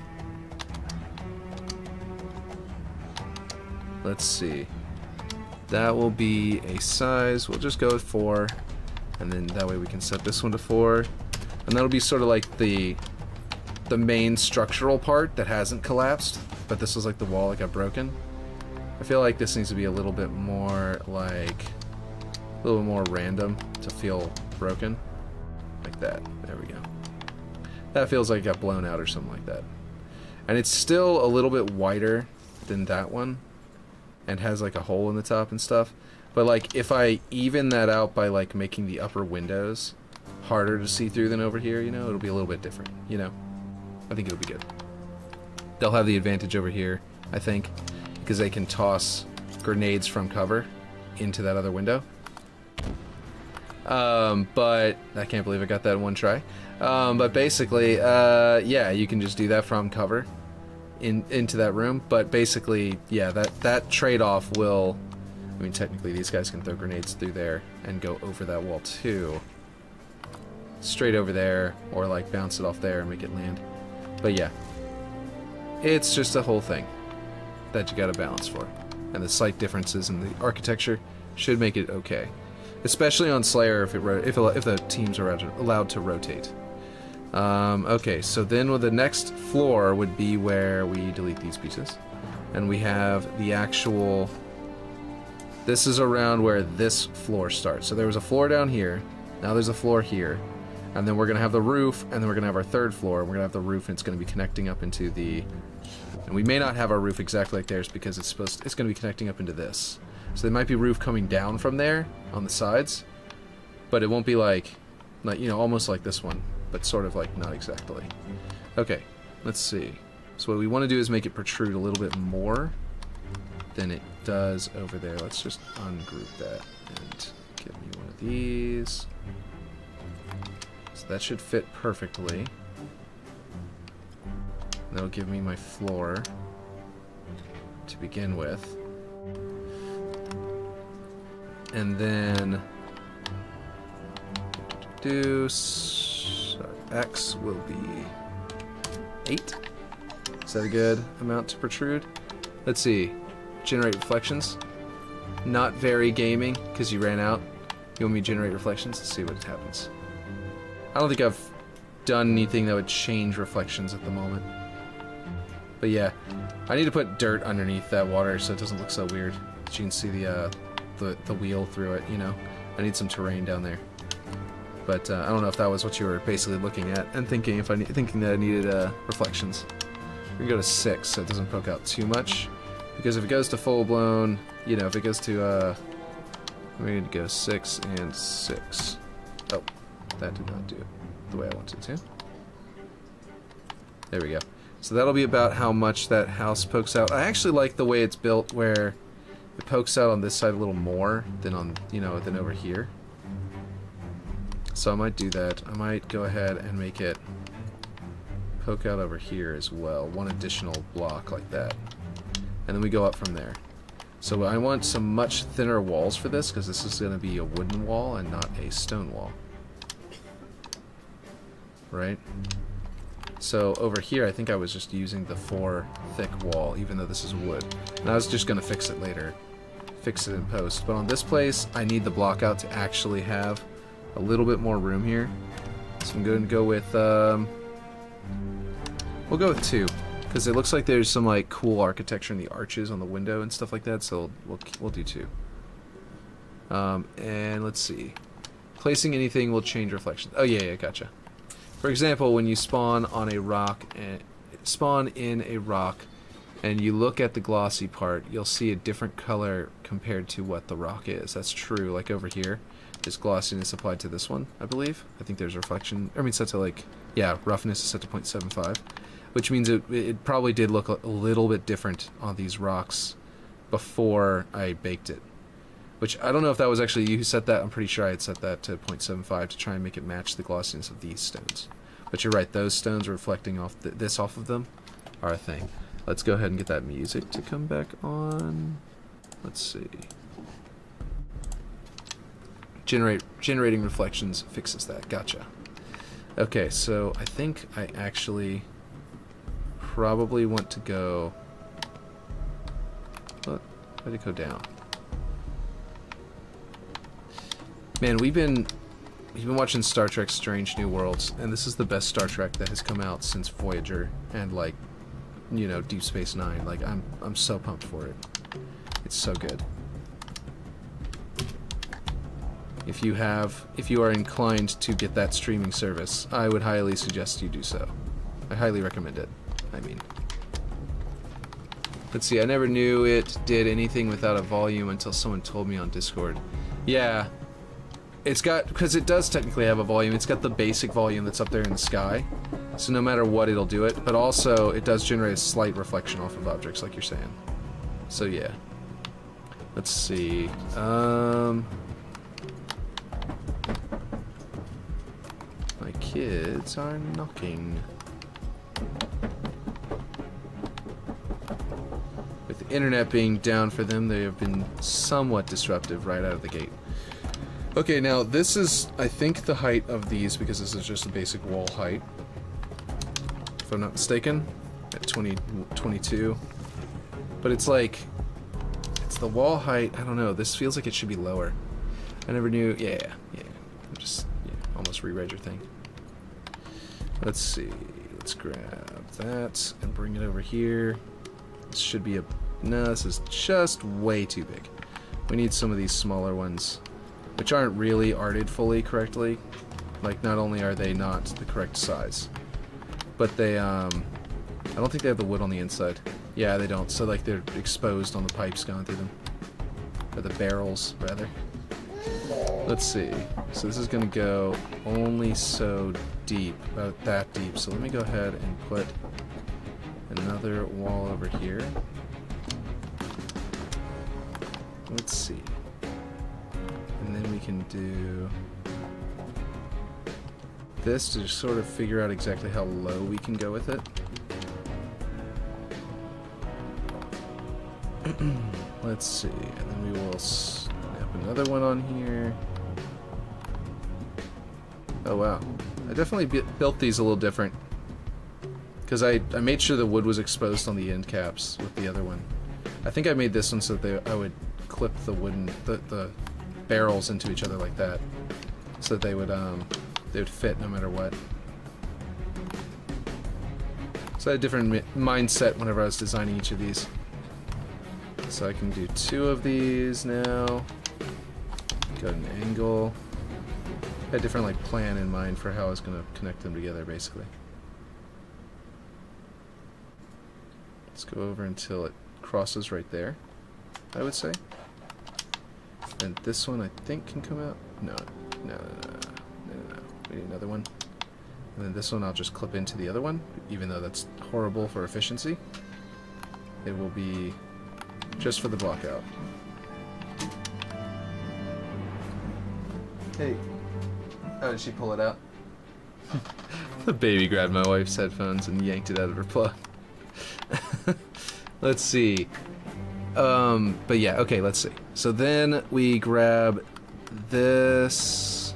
Let's see. That will be a size. We'll just go with 4. And then that way we can set this one to 4. And that'll be sort of like the main structural part that hasn't collapsed. But this was like the wall that got broken. I feel like this needs to be a little bit more like... a little more random to feel broken. Like that. There we go. That feels like it got blown out or something like that. And it's still a little bit wider than that one. And has like a hole in the top and stuff. But like if I even that out by like making the upper windows harder to see through than over here, you know, it'll be a little bit different, you know. I think it'll be good. They'll have the advantage over here, I think, because they can toss grenades from cover into that other window. But I can't believe I got that in one try. But basically, yeah, you can just do that from cover into that room. But basically, yeah, that trade-off will... I mean, technically, these guys can throw grenades through there and go over that wall, too. Straight over there, or, like, bounce it off there and make it land. But, yeah. It's just a whole thing that you gotta balance for. And the slight differences in the architecture should make it okay. Especially on Slayer if the teams are allowed to rotate. Okay, so then the next floor would be where we delete these pieces. And we have the actual... This is around where this floor starts. So there was a floor down here. Now there's a floor here. And then we're going to have the roof, and then we're going to have our third floor. And we're going to have the roof, and it's going to be connecting up into the... And we may not have our roof exactly like theirs because it's going to be connecting up into this. So there might be roof coming down from there on the sides, but it won't be like, you know, almost like this one, but sort of like not exactly. Okay, let's see. So what we want to do is make it protrude a little bit more than it does over there. Let's just ungroup that and give me one of these. So that should fit perfectly. And that'll give me my floor to begin with. And then X will be 8. Is that a good amount to protrude? Let's see. Generate reflections. Not very gaming because you ran out. You want me to generate reflections? Let's see what happens. I don't think I've done anything that would change reflections at the moment. But yeah, I need to put dirt underneath that water so it doesn't look so weird. So you can see the wheel through it, you know. I need some terrain down there. But I don't know if that was what you were basically looking at and thinking that I needed reflections. We're gonna go to 6 so it doesn't poke out too much. Because if it goes to full blown, you know, if it goes to, we're going to go 6 and 6. Oh, that did not do it the way I wanted it to. There we go. So that'll be about how much that house pokes out. I actually like the way it's built where it pokes out on this side a little more than on, you know, than over here. So I might do that. I might go ahead and make it poke out over here as well. One additional block like that. And then we go up from there. So I want some much thinner walls for this because this is going to be a wooden wall and not a stone wall. Right? So over here I think I was just using the 4 thick wall even though this is wood. And I was just going to fix it later. Fix it in post. But on this place I need the block out to actually have a little bit more room here. So I'm going to go with we'll go with 2. Because it looks like there's some like cool architecture in the arches on the window and stuff like that, so we'll do 2. And let's see. Placing anything will change reflections. Oh yeah, gotcha. For example, when you spawn on a rock and spawn in a rock and you look at the glossy part, you'll see a different color compared to what the rock is. That's true. Like over here, there's glossiness applied to this one, I believe. I think there's reflection. I mean, set to like, yeah, roughness is set to 0.75. Which means it probably did look a little bit different on these rocks before I baked it. Which, I don't know if that was actually you who set that. I'm pretty sure I had set that to 0.75 to try and make it match the glossiness of these stones. But you're right, those stones reflecting off this off of them are a thing. Let's go ahead and get that music to come back on. Let's see. Generating reflections fixes that. Gotcha. Okay, so I think I actually probably want to go. What? Why did it go down? Man, we've been watching Star Trek: Strange New Worlds, and this is the best Star Trek that has come out since Voyager and like, you know, Deep Space Nine. Like I'm so pumped for it. It's so good. If you are inclined to get that streaming service, I would highly suggest you do so. I highly recommend it. I mean, let's see, I never knew it did anything without a volume until someone told me on Discord. Yeah, it's got, because it does technically have a volume, it's got the basic volume that's up there in the sky, so no matter what it'll do it, but also it does generate a slight reflection off of objects like you're saying. So yeah. Let's see, my kids are knocking. With the internet being down for them, they have been somewhat disruptive right out of the gate. Okay, now this is, I think, the height of these, because this is just a basic wall height. If I'm not mistaken, at 22. But it's like, it's the wall height, I don't know, this feels like it should be lower. I never knew, yeah. Just, almost reread your thing. Let's see, let's grab that and bring it over here. This should be no, this is just way too big. We need some of these smaller ones, which aren't really arted fully correctly. Like, not only are they not the correct size, but they, I don't think they have the wood on the inside. Yeah, they don't, so like they're exposed on the pipes going through them. Or the barrels, rather. Let's see, so this is gonna go only so deep, about that deep, so let me go ahead and put another wall over here. Let's see. And then we can do this to sort of figure out exactly how low we can go with it. Let's see, and then we will snap another one on here. Oh wow, I definitely built these a little different. Because I made sure the wood was exposed on the end caps with the other one. I think I made this one so that I would clip the the barrels into each other like that, so that they would fit no matter what. So I had a different mindset whenever I was designing each of these. So I can do 2 of these now. Got an angle. I had a different like plan in mind for how I was going to connect them together, basically. Let's go over until it crosses right there, I would say. And this one I think can come out. No. We need another one. And then this one I'll just clip into the other one, even though that's horrible for efficiency. It will be just for the block out. Hey. Oh, did she pull it out? The baby grabbed my wife's headphones and yanked it out of her plug. Let's see. But yeah, okay, let's see. So then we grab this.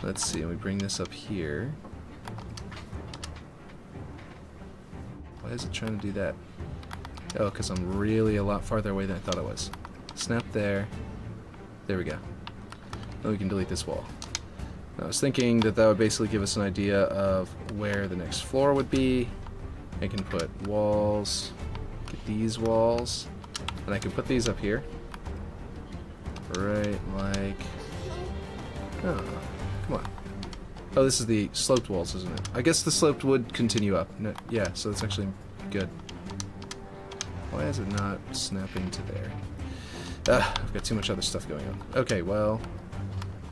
Let's see, and we bring this up here. Why is it trying to do that? Oh, because I'm really a lot farther away than I thought I was. Snap there. There we go. Then we can delete this wall. I was thinking that that would basically give us an idea of where the next floor would be. I can put walls, get these walls, and I can put these up here. Right, like... Oh, come on. Oh, this is the sloped walls, isn't it? I guess the sloped would continue up. No, yeah, so that's actually good. Why is it not snapping to there? I've got too much other stuff going on. Okay, well,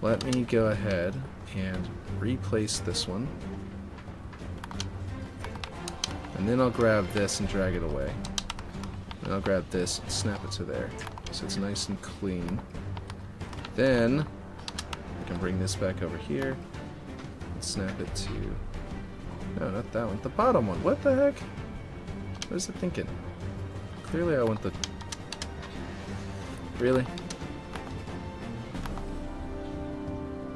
let me go ahead and replace this one. And then I'll grab this and drag it away. And I'll grab this and snap it to there. So it's nice and clean. Then I can bring this back over here and snap it to... No, not that one. The bottom one. What the heck? What is it thinking? Clearly I want the... Really?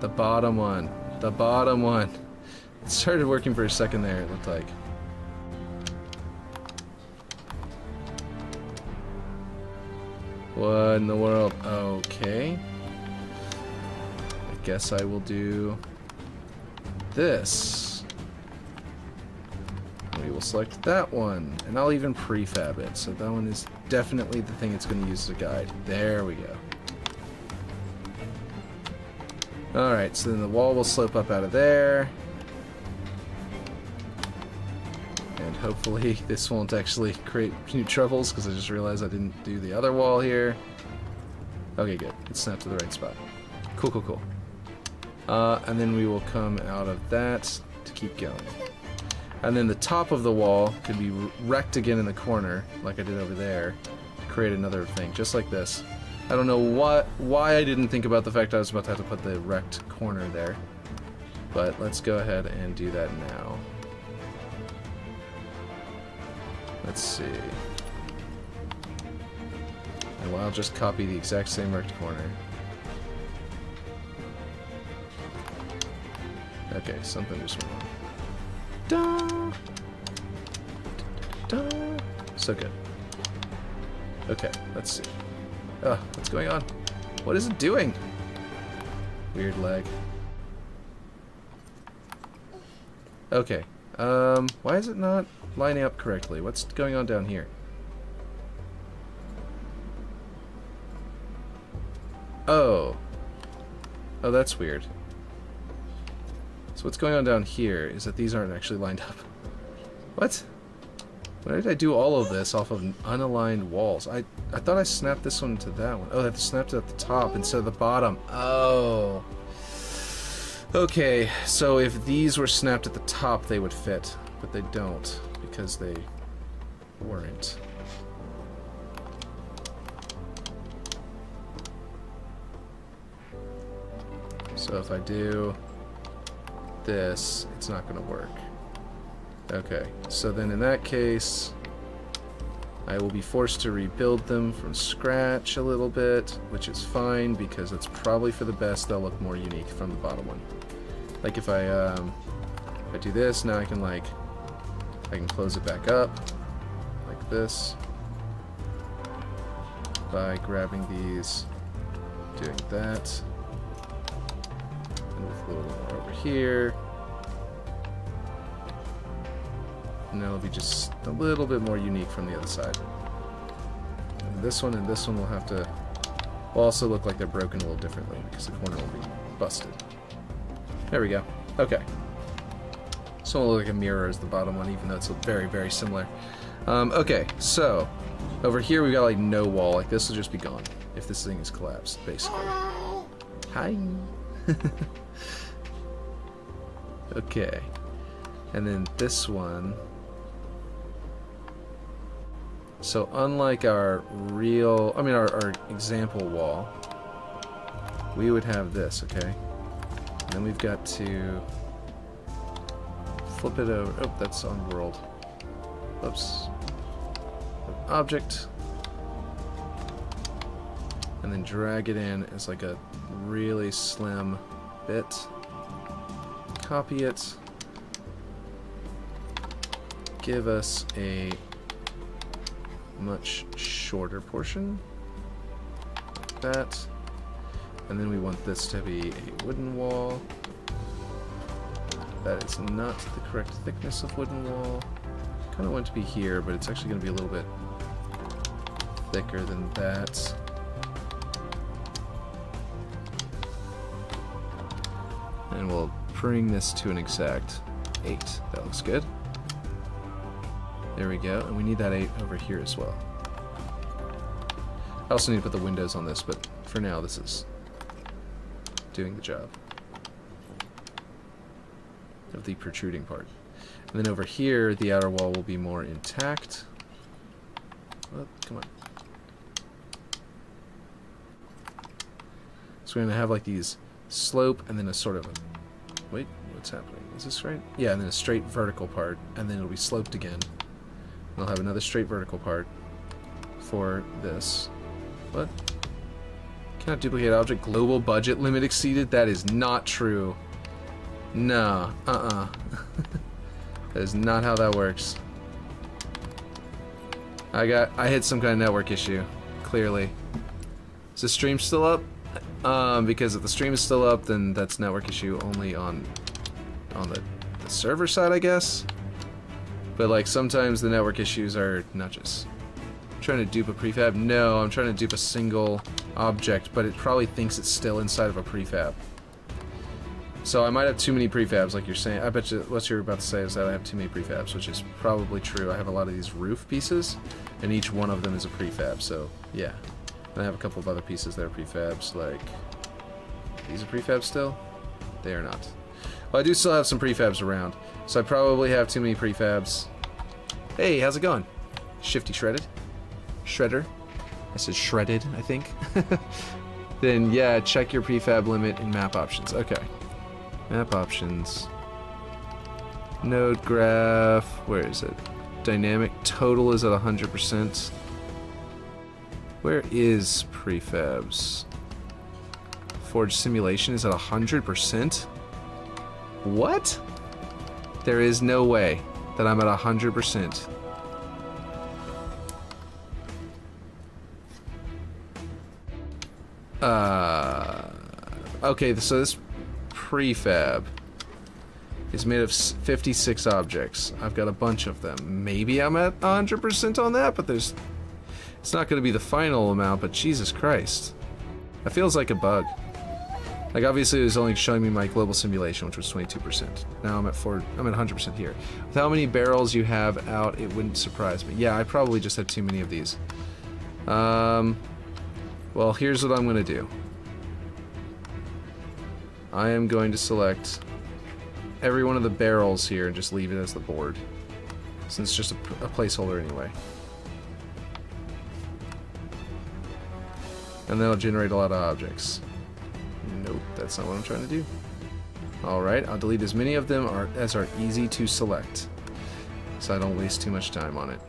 The bottom one. The bottom one. It started working for a second there, it looked like. What in the world? Okay. I guess I will do this. We will select that one, and I'll even prefab it. So that one is definitely the thing it's going to use as a guide. There we go. Alright, so then the wall will slope up out of there. And hopefully this won't actually create new troubles, because I just realized I didn't do the other wall here. Okay, good. It snapped to the right spot. Cool, cool, cool. And then we will come out of that to keep going. And then the top of the wall could be wrecked again in the corner, like I did over there, to create another thing, just like this. I don't know why I didn't think about the fact I was about to have to put the wrecked corner there. But let's go ahead and do that now. Let's see. And I'll just copy the exact same wrecked corner. Okay, something just went wrong. Da! Da! So good. Okay, let's see. Oh, what's going on? What is it doing? Weird lag. Okay. Why is it not lining up correctly? What's going on down here? Oh. Oh, that's weird. So what's going on down here is that these aren't actually lined up. What? Why did I do all of this off of unaligned walls? I thought I snapped this one to that one. Oh, I snapped it at the top instead of the bottom. Oh. Okay, so if these were snapped at the top, they would fit. But they don't, because they weren't. So if I do this, it's not going to work. Okay, so then in that case, I will be forced to rebuild them from scratch a little bit, which is fine because it's probably for the best. They'll look more unique from the bottom one. Like if I do this, now I can close it back up like this by grabbing these, doing that, and with a little more over here. And it'll be just a little bit more unique from the other side. And this one will have to will also look like they're broken a little differently because the corner will be busted. There we go. Okay. So it'll look like a mirror as the bottom one, even though it's very, very similar. Okay, so over here we've got like no wall. Like this will just be gone if this thing is collapsed, basically. Hi. Okay. And then this one. So unlike our real, our example wall, we would have this, okay? And then we've got to flip it over. Oh, that's on world. Oops. Object. And then drag it in as like a really slim bit. Copy it. Give us a much shorter portion. Like that. And then we want this to be a wooden wall. That is not the correct thickness of wooden wall. Kind of want it to be here, but it's actually going to be a little bit thicker than that. And we'll bring this to an exact 8. That looks good. There we go. And we need that 8 over here as well. I also need to put the windows on this, but for now this is doing the job of the protruding part. And then over here, the outer wall will be more intact. Oh, come on. So we're going to have like these slope and then a sort of a... Wait, what's happening? Is this right? Yeah, and then a straight vertical part, and then it'll be sloped again. And I'll have another straight vertical part for this. What? Cannot duplicate object. Global budget limit exceeded? That is not true. No. That is not how that works. I hit some kind of network issue. Clearly. Is the stream still up? Because if the stream is still up, then that's network issue only on the server side, I guess. But like sometimes the network issues are nudges. I'm trying to dupe a prefab? No, I'm trying to dupe a single object, but it probably thinks it's still inside of a prefab. So I might have too many prefabs, like you're saying. I bet you what you're about to say is that I have too many prefabs, which is probably true. I have a lot of these roof pieces, and each one of them is a prefab, so yeah. And I have a couple of other pieces that are prefabs, like... These are prefabs still? They are not. Well, I do still have some prefabs around, so I probably have too many prefabs. Hey, how's it going? Shifty Shredded? Shredder? I said shredded, I think. Then, yeah, check your prefab limit in map options. Okay. Map options. Node graph. Where is it? Dynamic total is at 100%. Where is prefabs? Forge simulation is at 100%? What? There is no way that I'm at 100%. Okay, so this prefab is made of 56 objects. I've got a bunch of them. Maybe I'm at 100% on that, but it's not going to be the final amount, but Jesus Christ. That feels like a bug. Like, obviously it was only showing me my global simulation, which was 22%. Now I'm at 100% here. With how many barrels you have out, it wouldn't surprise me. Yeah, I probably just had too many of these. Well, here's what I'm going to do. I am going to select every one of the barrels here and just leave it as the board, since it's just a placeholder anyway. And that'll generate a lot of objects. Nope, that's not what I'm trying to do. Alright, I'll delete as many of them as are easy to select, so I don't waste too much time on it.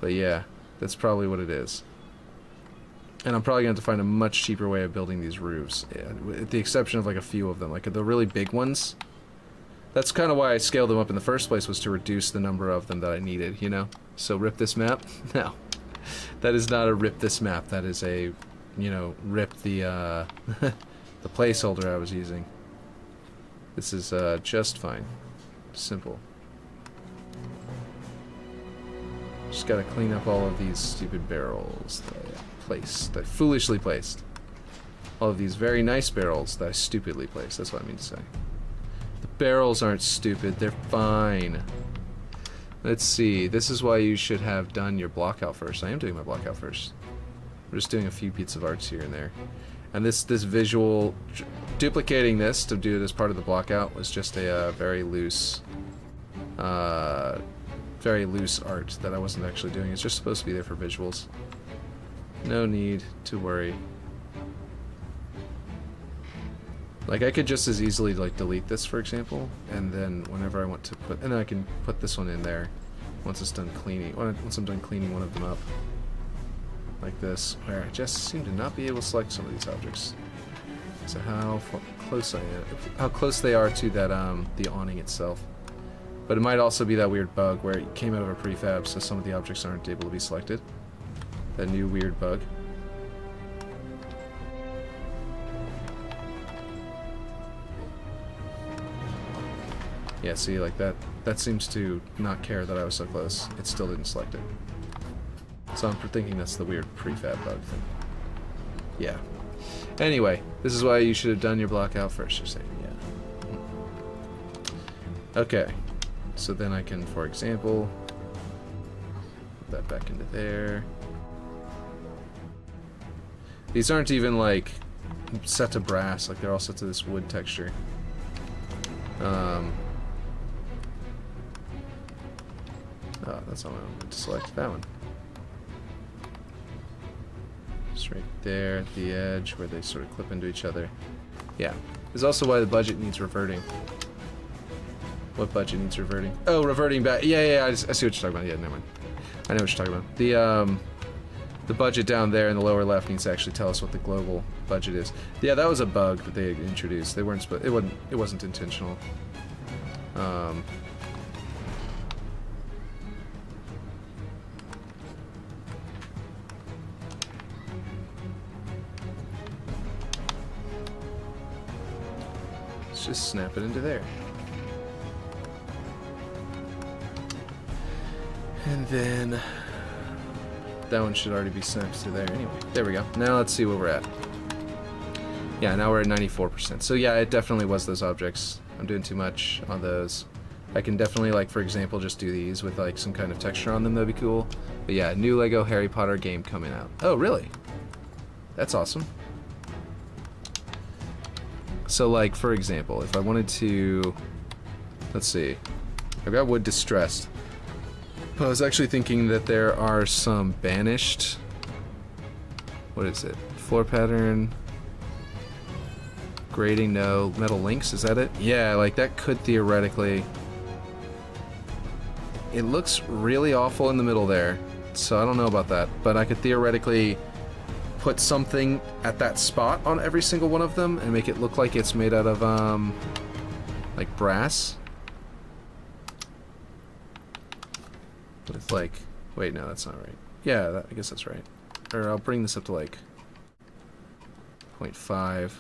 But yeah, that's probably what it is. And I'm probably going to have to find a much cheaper way of building these roofs, with the exception of like a few of them, like the really big ones. That's kind of why I scaled them up in the first place, was to reduce the number of them that I needed, you know? So rip this map? No. That is not a rip this map, that is a, you know, rip the, the placeholder I was using. This is, just fine. Simple. Just gotta clean up all of these stupid barrels that I placed, that I foolishly placed. all of these very nice barrels that I stupidly placed. That's what I mean to say. The barrels aren't stupid, they're fine. Let's see, this is why you should have done your block out first. I am doing my block out first. We're just doing a few pieces of arts here and there. And this visual, duplicating this to do it as part of the block out was just a very loose art that I wasn't actually doing. It's just supposed to be there for visuals. No need to worry. Like, I could just as easily, like, delete this, for example, and then whenever I want to put... And then I can put this one in there once it's done cleaning. Once I'm done cleaning one of them up. Like this, where I just seem to not be able to select some of these objects. So how close I am... How close they are to that, the awning itself. But it might also be that weird bug where it came out of a prefab, so some of the objects aren't able to be selected. That new weird bug. Yeah, see, like that seems to not care that I was so close. It still didn't select it. So I'm thinking that's the weird prefab bug thing. Yeah. Anyway, this is why you should have done your block out first, you're saying, yeah. Okay. So then I can, for example, put that back into there. These aren't even, like, set to brass. Like, they're all set to this wood texture. Oh, that's not what I want to select. That one. Just right there at the edge where they sort of clip into each other. Yeah. There's also why the budget needs reverting. What budget needs reverting? Oh, reverting back. Yeah, I see what you're talking about. Yeah, never mind. I know what you're talking about. The budget down there in the lower left needs to actually tell us what the global budget is. Yeah, that was a bug that they introduced. They weren't. It wasn't intentional. Let's just snap it into there. And then that one should already be snapped to there anyway. There we go. Now let's see where we're at. Yeah, now we're at 94%. So yeah, it definitely was those objects. I'm doing too much on those. I can definitely, like, for example, just do these with, like, some kind of texture on them. That'd be cool. But yeah, new Lego Harry Potter game coming out. Oh, really? That's awesome. So, like, for example, if I wanted to... Let's see. I've got wood distressed. I was actually thinking that there are some banished... What is it? Floor pattern... Grading, no. Metal links, is that it? Yeah, like, that could theoretically... It looks really awful in the middle there, so I don't know about that. But I could theoretically put something at that spot on every single one of them and make it look like it's made out of, like, brass. With, like... Wait, no, that's not right. Yeah, I guess that's right. Or I'll bring this up to, like, 0.5.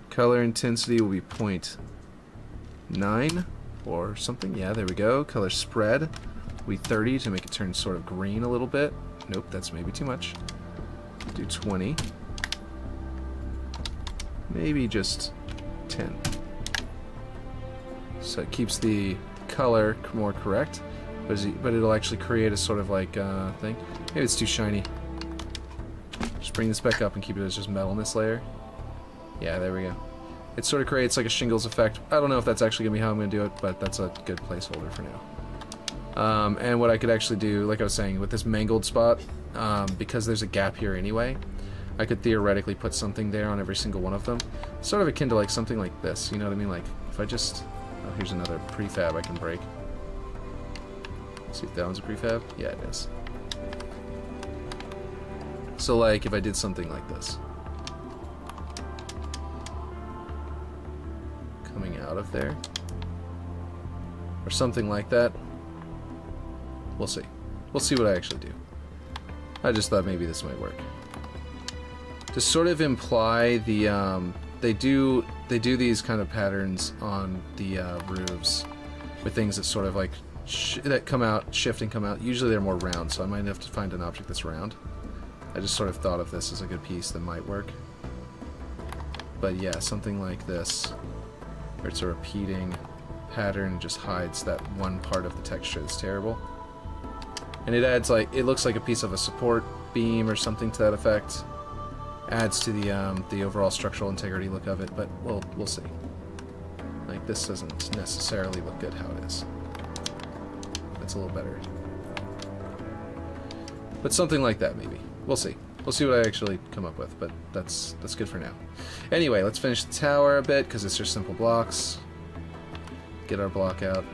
Color intensity will be 0.9 or something. Yeah, there we go. Color spread will be 30 to make it turn sort of green a little bit. Nope, that's maybe too much. Do 20. Maybe just 10. So it keeps the color more correct, but it'll actually create a sort of like thing. Maybe it's too shiny. Just bring this back up and keep it as just metal in this layer. Yeah, there we go. It sort of creates like a shingles effect. I don't know if that's actually going to be how I'm going to do it, but that's a good placeholder for now. And what I could actually do, like I was saying, with this mangled spot, because there's a gap here anyway, I could theoretically put something there on every single one of them. Sort of akin to like something like this, you know what I mean? Like, if I just... Oh, here's another prefab I can break. See if that one's a prefab? Yeah, it is. So like, if I did something like this. Coming out of there. Or something like that. We'll see. We'll see what I actually do. I just thought maybe this might work. To sort of imply the, they do these kind of patterns on the roofs with things that sort of like that come out, shift and come out. Usually they're more round, so I might have to find an object that's round. I just sort of thought of this as like a piece that might work. But yeah, something like this, where it's a repeating pattern, just hides that one part of the texture that's terrible. And it adds, like, it looks like a piece of a support beam or something to that effect. Adds to the overall structural integrity look of it, but we'll see. Like, this doesn't necessarily look good how it is. That's a little better. But something like that, maybe. We'll see. We'll see what I actually come up with, but that's good for now. Anyway, let's finish the tower a bit, because it's just simple blocks. Get our block out.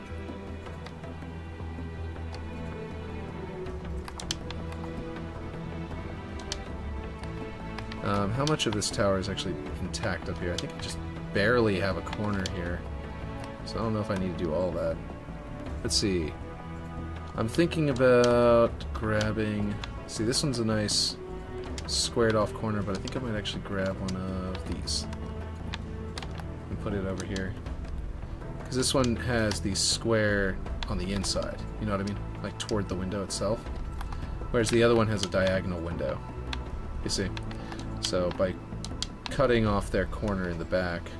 How much of this tower is actually intact up here? I think I just barely have a corner here. So I don't know if I need to do all that. Let's see. I'm thinking about grabbing... See, this one's a nice squared off corner, but I think I might actually grab one of these and put it over here. Because this one has the square on the inside, you know what I mean? Like toward the window itself. Whereas the other one has a diagonal window. You see? So by cutting off their corner in the back...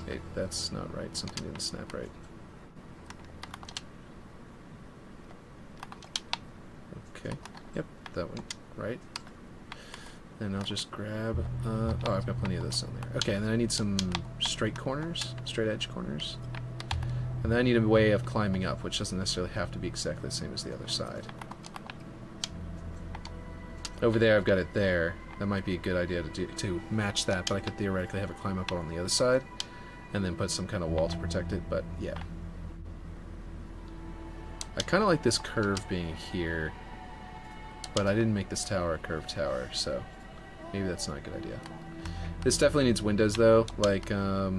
Hey, that's not right. Something didn't snap right. Okay. Yep, that one. Right. Then I'll just grab... oh, I've got plenty of this on there. Okay, and then I need some straight corners. Straight edge corners. And then I need a way of climbing up, which doesn't necessarily have to be exactly the same as the other side. Over there, I've got it there. That might be a good idea to match that, but I could theoretically have it climb up on the other side, and then put some kind of wall to protect it, but yeah. I kind of like this curve being here, but I didn't make this tower a curved tower, so maybe that's not a good idea. This definitely needs windows, though. Like, I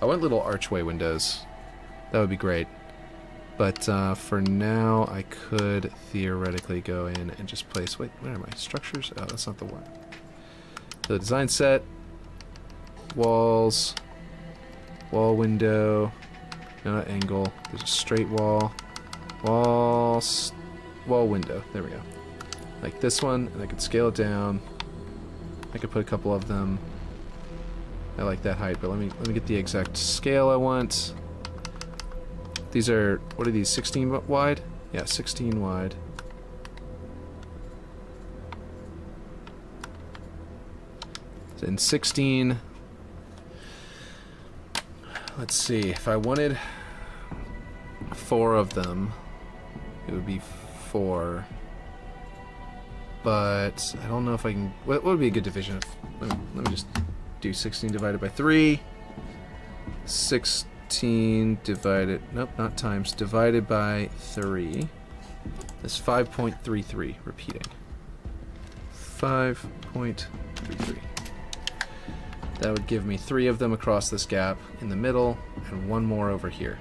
want little archway windows. That would be great. But for now, I could theoretically go in and just place... Wait, where am I? Structures? Oh, that's not the one. The design set. Walls. Wall window. No, not angle. There's a straight wall. Wall window. There we go. Like this one, and I could scale it down. I could put a couple of them. I like that height, but let me get the exact scale I want. These are, what are these, 16 wide? Yeah, 16 wide. Then 16. Let's see, if I wanted 4 of them, it would be 4. But I don't know if I can... What would be a good division? Let me just do 16 divided by 3. 16 divided... Nope, not times. Divided by 3. That's 5.33. Repeating. 5.33. That would give me 3 of them across this gap in the middle, and 1 more over here.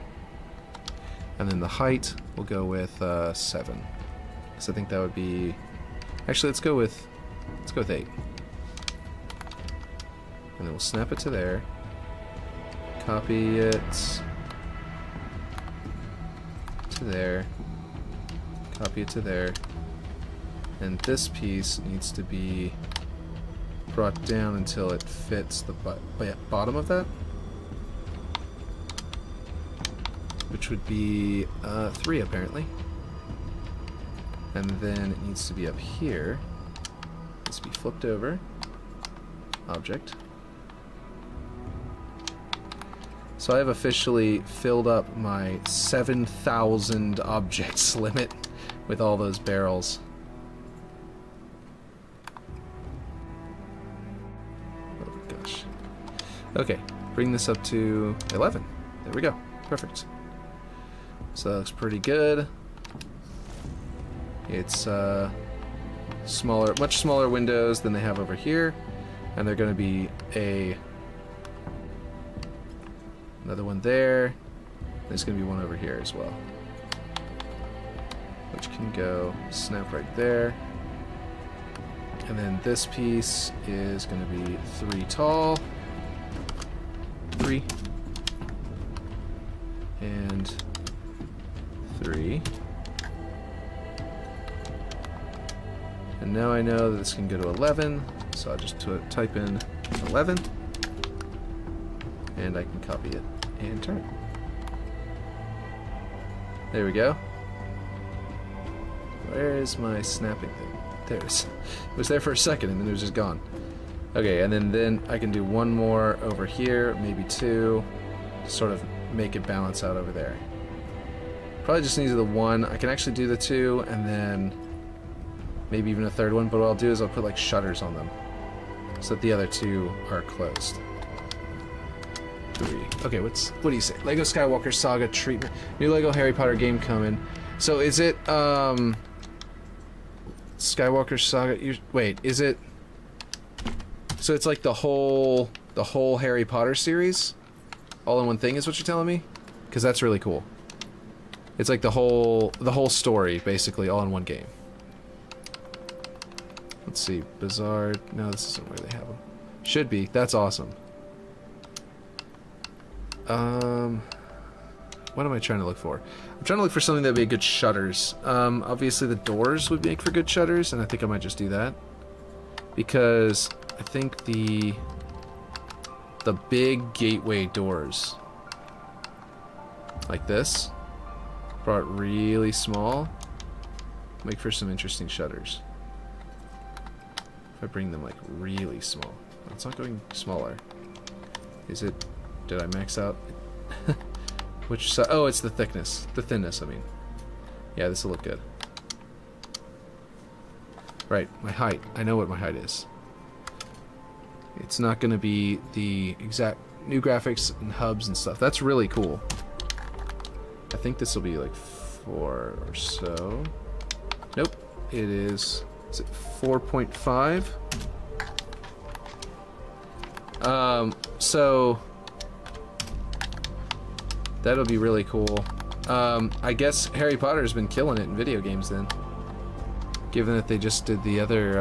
And then the height, we'll go with 7. So I think that would be... Actually, let's go with 8. And then we'll snap it to there. Copy it to there. Copy it to there. And this piece needs to be brought down until it fits the bottom of that. Which would be 3 apparently. And then it needs to be up here. It needs to be flipped over. Object. So I have officially filled up my 7,000 objects limit with all those barrels. Oh gosh. Okay, bring this up to 11. There we go. Perfect. So that looks pretty good. It's smaller, much smaller windows than they have over here, and they're going to be another one there. There's going to be one over here as well, which can go snap right there. And then this piece is going to be 3 tall, 3, and 3. And now I know that this can go to 11, so I'll just type in 11. And I can copy it and turn it. There we go. Where is my snapping thing? There it is. It was there for a second and then it was just gone. Okay, and then I can do one more over here, maybe two, to sort of make it balance out over there. Probably just needs the one. I can actually do the two, and then maybe even a third one, but what I'll do is I'll put like shutters on them so that the other two are closed. 3. Okay, what do you say? Lego Skywalker Saga treatment. New Lego Harry Potter game coming. So is it Skywalker Saga? Wait, is it? So it's like the whole Harry Potter series, all in one thing, is what you're telling me? Because that's really cool. It's like the whole story, basically, all in one game. Let's see, Bizarre. No, this isn't where they have them. Should be. That's awesome. What am I trying to look for? I'm trying to look for something that would be good shutters. Obviously the doors would make for good shutters, and I think I might just do that. Because I think the big gateway doors, like this, brought really small, make for some interesting shutters. If I bring them like really small. It's not going smaller. Is it? Did I max out? Which side? Oh, it's the thickness. The thinness, I mean. Yeah, this will look good. Right, my height. I know what my height is. It's not going to be the exact new graphics and hubs and stuff. That's really cool. I think this will be like 4 or so. Nope. It is it 4.5? So that'll be really cool. I guess Harry Potter has been killing it in video games then. Given that they just did the other,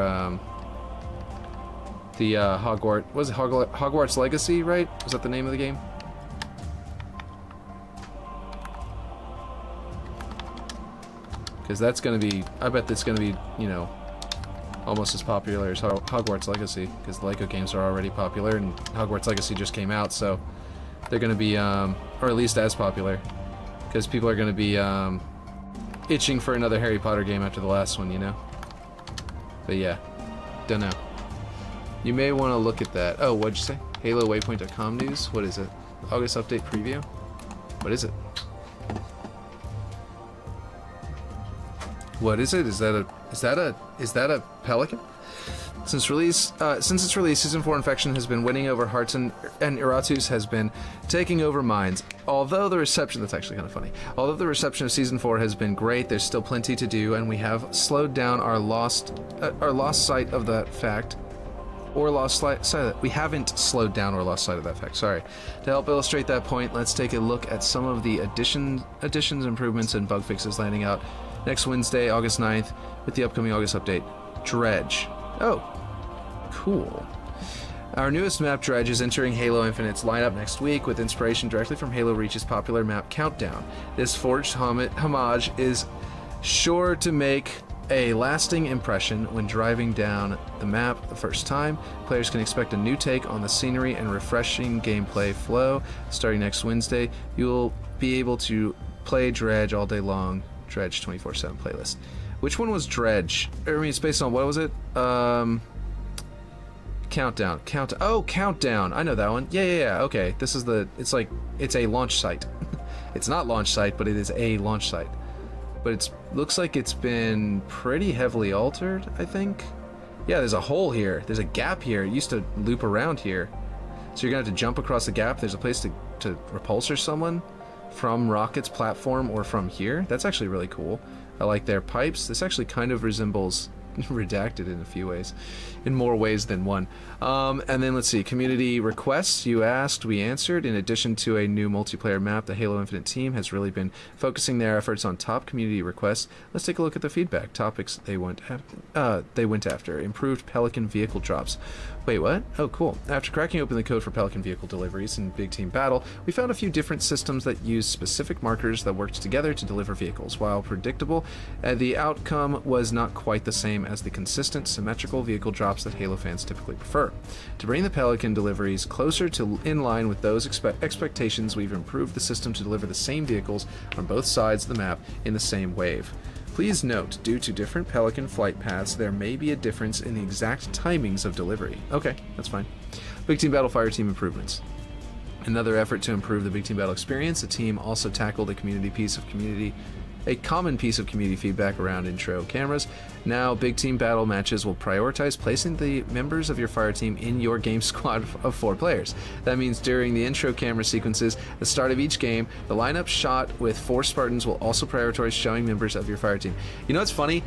Hogwarts, was it Hogwarts Legacy, right? Was that the name of the game? Because that's going to be, I bet that's going to be, you know, almost as popular as Hogwarts Legacy, because the Lego games are already popular, and Hogwarts Legacy just came out, so they're going to be, or at least as popular, because people are going to be itching for another Harry Potter game after the last one, you know? But yeah, don't know. You may want to look at that. Oh, what'd you say? HaloWaypoint.com news? What is it? August update preview? What is it? What is it? Is that a pelican? Since its release, Season 4 Infection has been winning over hearts and Iratus has been taking over minds. Although the reception, that's actually kind of funny. Although the reception of Season 4 has been great, there's still plenty to do, and we have slowed down our lost sight of that fact. We haven't slowed down or lost sight of that fact, sorry. To help illustrate that point, let's take a look at some of the additions, improvements, and bug fixes landing out next Wednesday, August 9th, with the upcoming August update. Dredge. Oh, cool. Our newest map, Dredge, is entering Halo Infinite's lineup next week with inspiration directly from Halo Reach's popular map Countdown. This forged homage is sure to make a lasting impression when driving down the map the first time. Players can expect a new take on the scenery and refreshing gameplay flow. Starting next Wednesday, you'll be able to play Dredge all day long. Dredge 24/7 playlist. Which one was Dredge? I mean, it's based on, what was it? Countdown. Oh, Countdown. I know that one. Yeah. Okay. This is it's a launch site. It's not launch site, but it is a launch site. But it looks like it's been pretty heavily altered, I think. Yeah, there's a hole here. There's a gap here. It used to loop around here. So you're going to have to jump across the gap. There's a place to repulsor someone from Rocket's platform or from here. That's actually really cool. I like their pipes. This actually kind of resembles Redacted in a few ways, in more ways than one. And then let's see, community requests. You asked, we answered. In addition to a new multiplayer map, the Halo Infinite team has really been focusing their efforts on top community requests. Let's take a look at the feedback. Topics they went after. Improved Pelican vehicle drops. Wait, what? Oh, cool. After cracking open the code for Pelican vehicle deliveries in Big Team Battle, we found a few different systems that use specific markers that worked together to deliver vehicles. While predictable, the outcome was not quite the same as the consistent, symmetrical vehicle drops that Halo fans typically prefer. To bring the Pelican deliveries closer to in line with those expectations, we've improved the system to deliver the same vehicles on both sides of the map in the same wave. Please note, due to different Pelican flight paths, there may be a difference in the exact timings of delivery. Okay, that's fine. Big Team Battle Fireteam improvements. Another effort to improve the Big Team Battle experience, the team also tackled a common piece of community feedback around intro cameras. Now, Big Team Battle matches will prioritize placing the members of your fire team in your game squad of 4 players. That means during the intro camera sequences at the start of each game, the lineup shot with 4 Spartans will also prioritize showing members of your fire team. You know what's funny?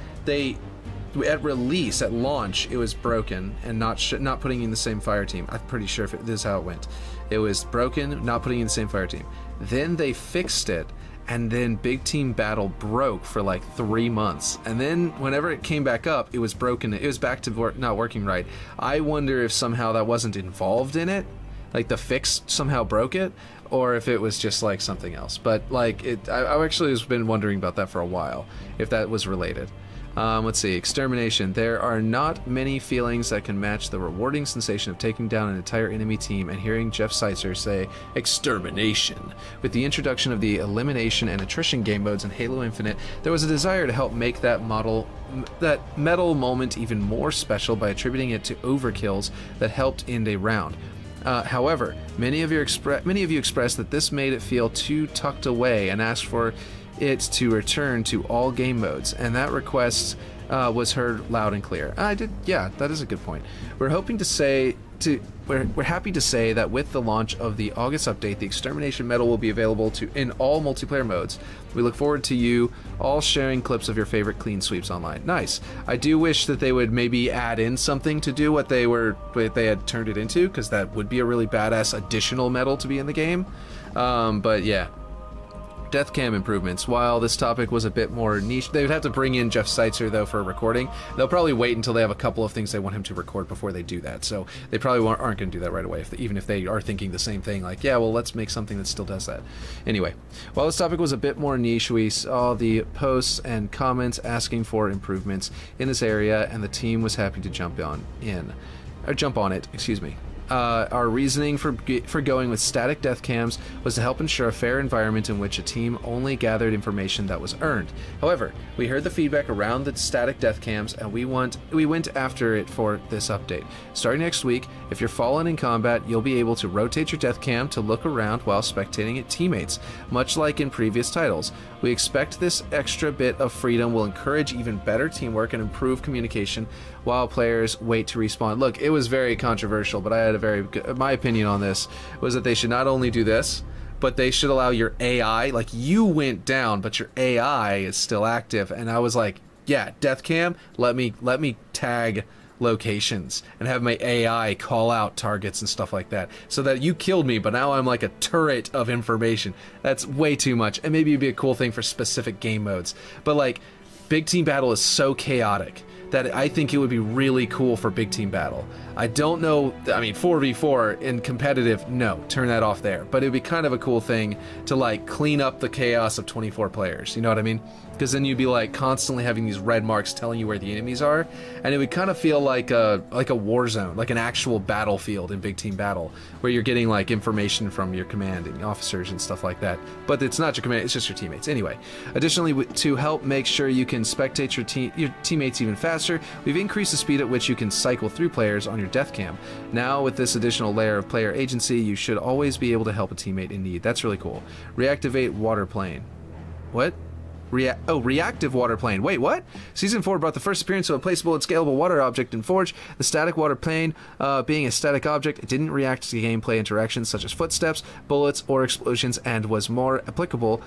At release, at launch, it was broken and not putting in the same fire team. I'm pretty sure this is how it went. It was broken, not putting in the same fire team. Then they fixed it, and then Big Team Battle broke for like 3 months. And then whenever it came back up, it was broken. It was back to not working right. I wonder if somehow that wasn't involved in it. Like the fix somehow broke it, or if it was just like something else. But like I actually has been wondering about that for a while, if that was related. Let's see, extermination. There are not many feelings that can match the rewarding sensation of taking down an entire enemy team and hearing Jeff Seitzer say, extermination. With the introduction of the elimination and attrition game modes in Halo Infinite, there was a desire to help make that medal moment even more special by attributing it to overkills that helped end a round. However, many of you expressed that this made it feel too tucked away and asked for it to return to all game modes, and that request was heard loud and clear. Yeah, that is a good point. We're happy to say that with the launch of the August update, the Extermination Medal will be available in all multiplayer modes. We look forward to you all sharing clips of your favorite clean sweeps online. Nice. I do wish that they would maybe add in something to do what they had turned it into, because that would be a really badass additional medal to be in the game. But yeah. Death cam improvements. While this topic was a bit more niche, they would have to bring in Jeff Seitzer though for a recording. They'll probably wait until they have a couple of things they want him to record before they do that. So they probably aren't going to do that right away, even if they are thinking the same thing, like, yeah, well, let's make something that still does that. Anyway, while this topic was a bit more niche, we saw the posts and comments asking for improvements in this area, and the team was happy to jump on it. Our reasoning for going with static death cams was to help ensure a fair environment in which a team only gathered information that was earned. However, we heard the feedback around the static death cams, and we went after it for this update. Starting next week, if you're fallen in combat, you'll be able to rotate your death cam to look around while spectating at teammates, much like in previous titles. We expect this extra bit of freedom will encourage even better teamwork and improve communication while players wait to respawn. Look, it was very controversial, but I had my opinion on this was that they should not only do this, but they should allow your AI, like you went down, but your AI is still active. And I was like, yeah, death cam, let me tag locations and have my AI call out targets and stuff like that, so that you killed me, but now I'm like a turret of information. That's way too much. And maybe it'd be a cool thing for specific game modes, but like Big Team Battle is so chaotic that I think it would be really cool for Big Team Battle. I don't know, I mean, 4v4 in competitive, no, turn that off there. But it would be kind of a cool thing to like clean up the chaos of 24 players, you know what I mean? Because then you'd be like constantly having these red marks telling you where the enemies are, and it would kind of feel like a war zone, like an actual battlefield in Big Team Battle, where you're getting like information from your commanding officers and stuff like that. But it's not your command, it's just your teammates. Anyway, additionally, to help make sure you can spectate your teammates even faster, we've increased the speed at which you can cycle through players on your death cam. Now, with this additional layer of player agency, you should always be able to help a teammate in need. That's really cool. Reactivate water plane. What? Reactive water plane. Wait, what? Season 4 brought the first appearance of a placeable and scalable water object in Forge. The static water plane, being a static object, it didn't react to gameplay interactions such as footsteps, bullets, or explosions, and was more applicable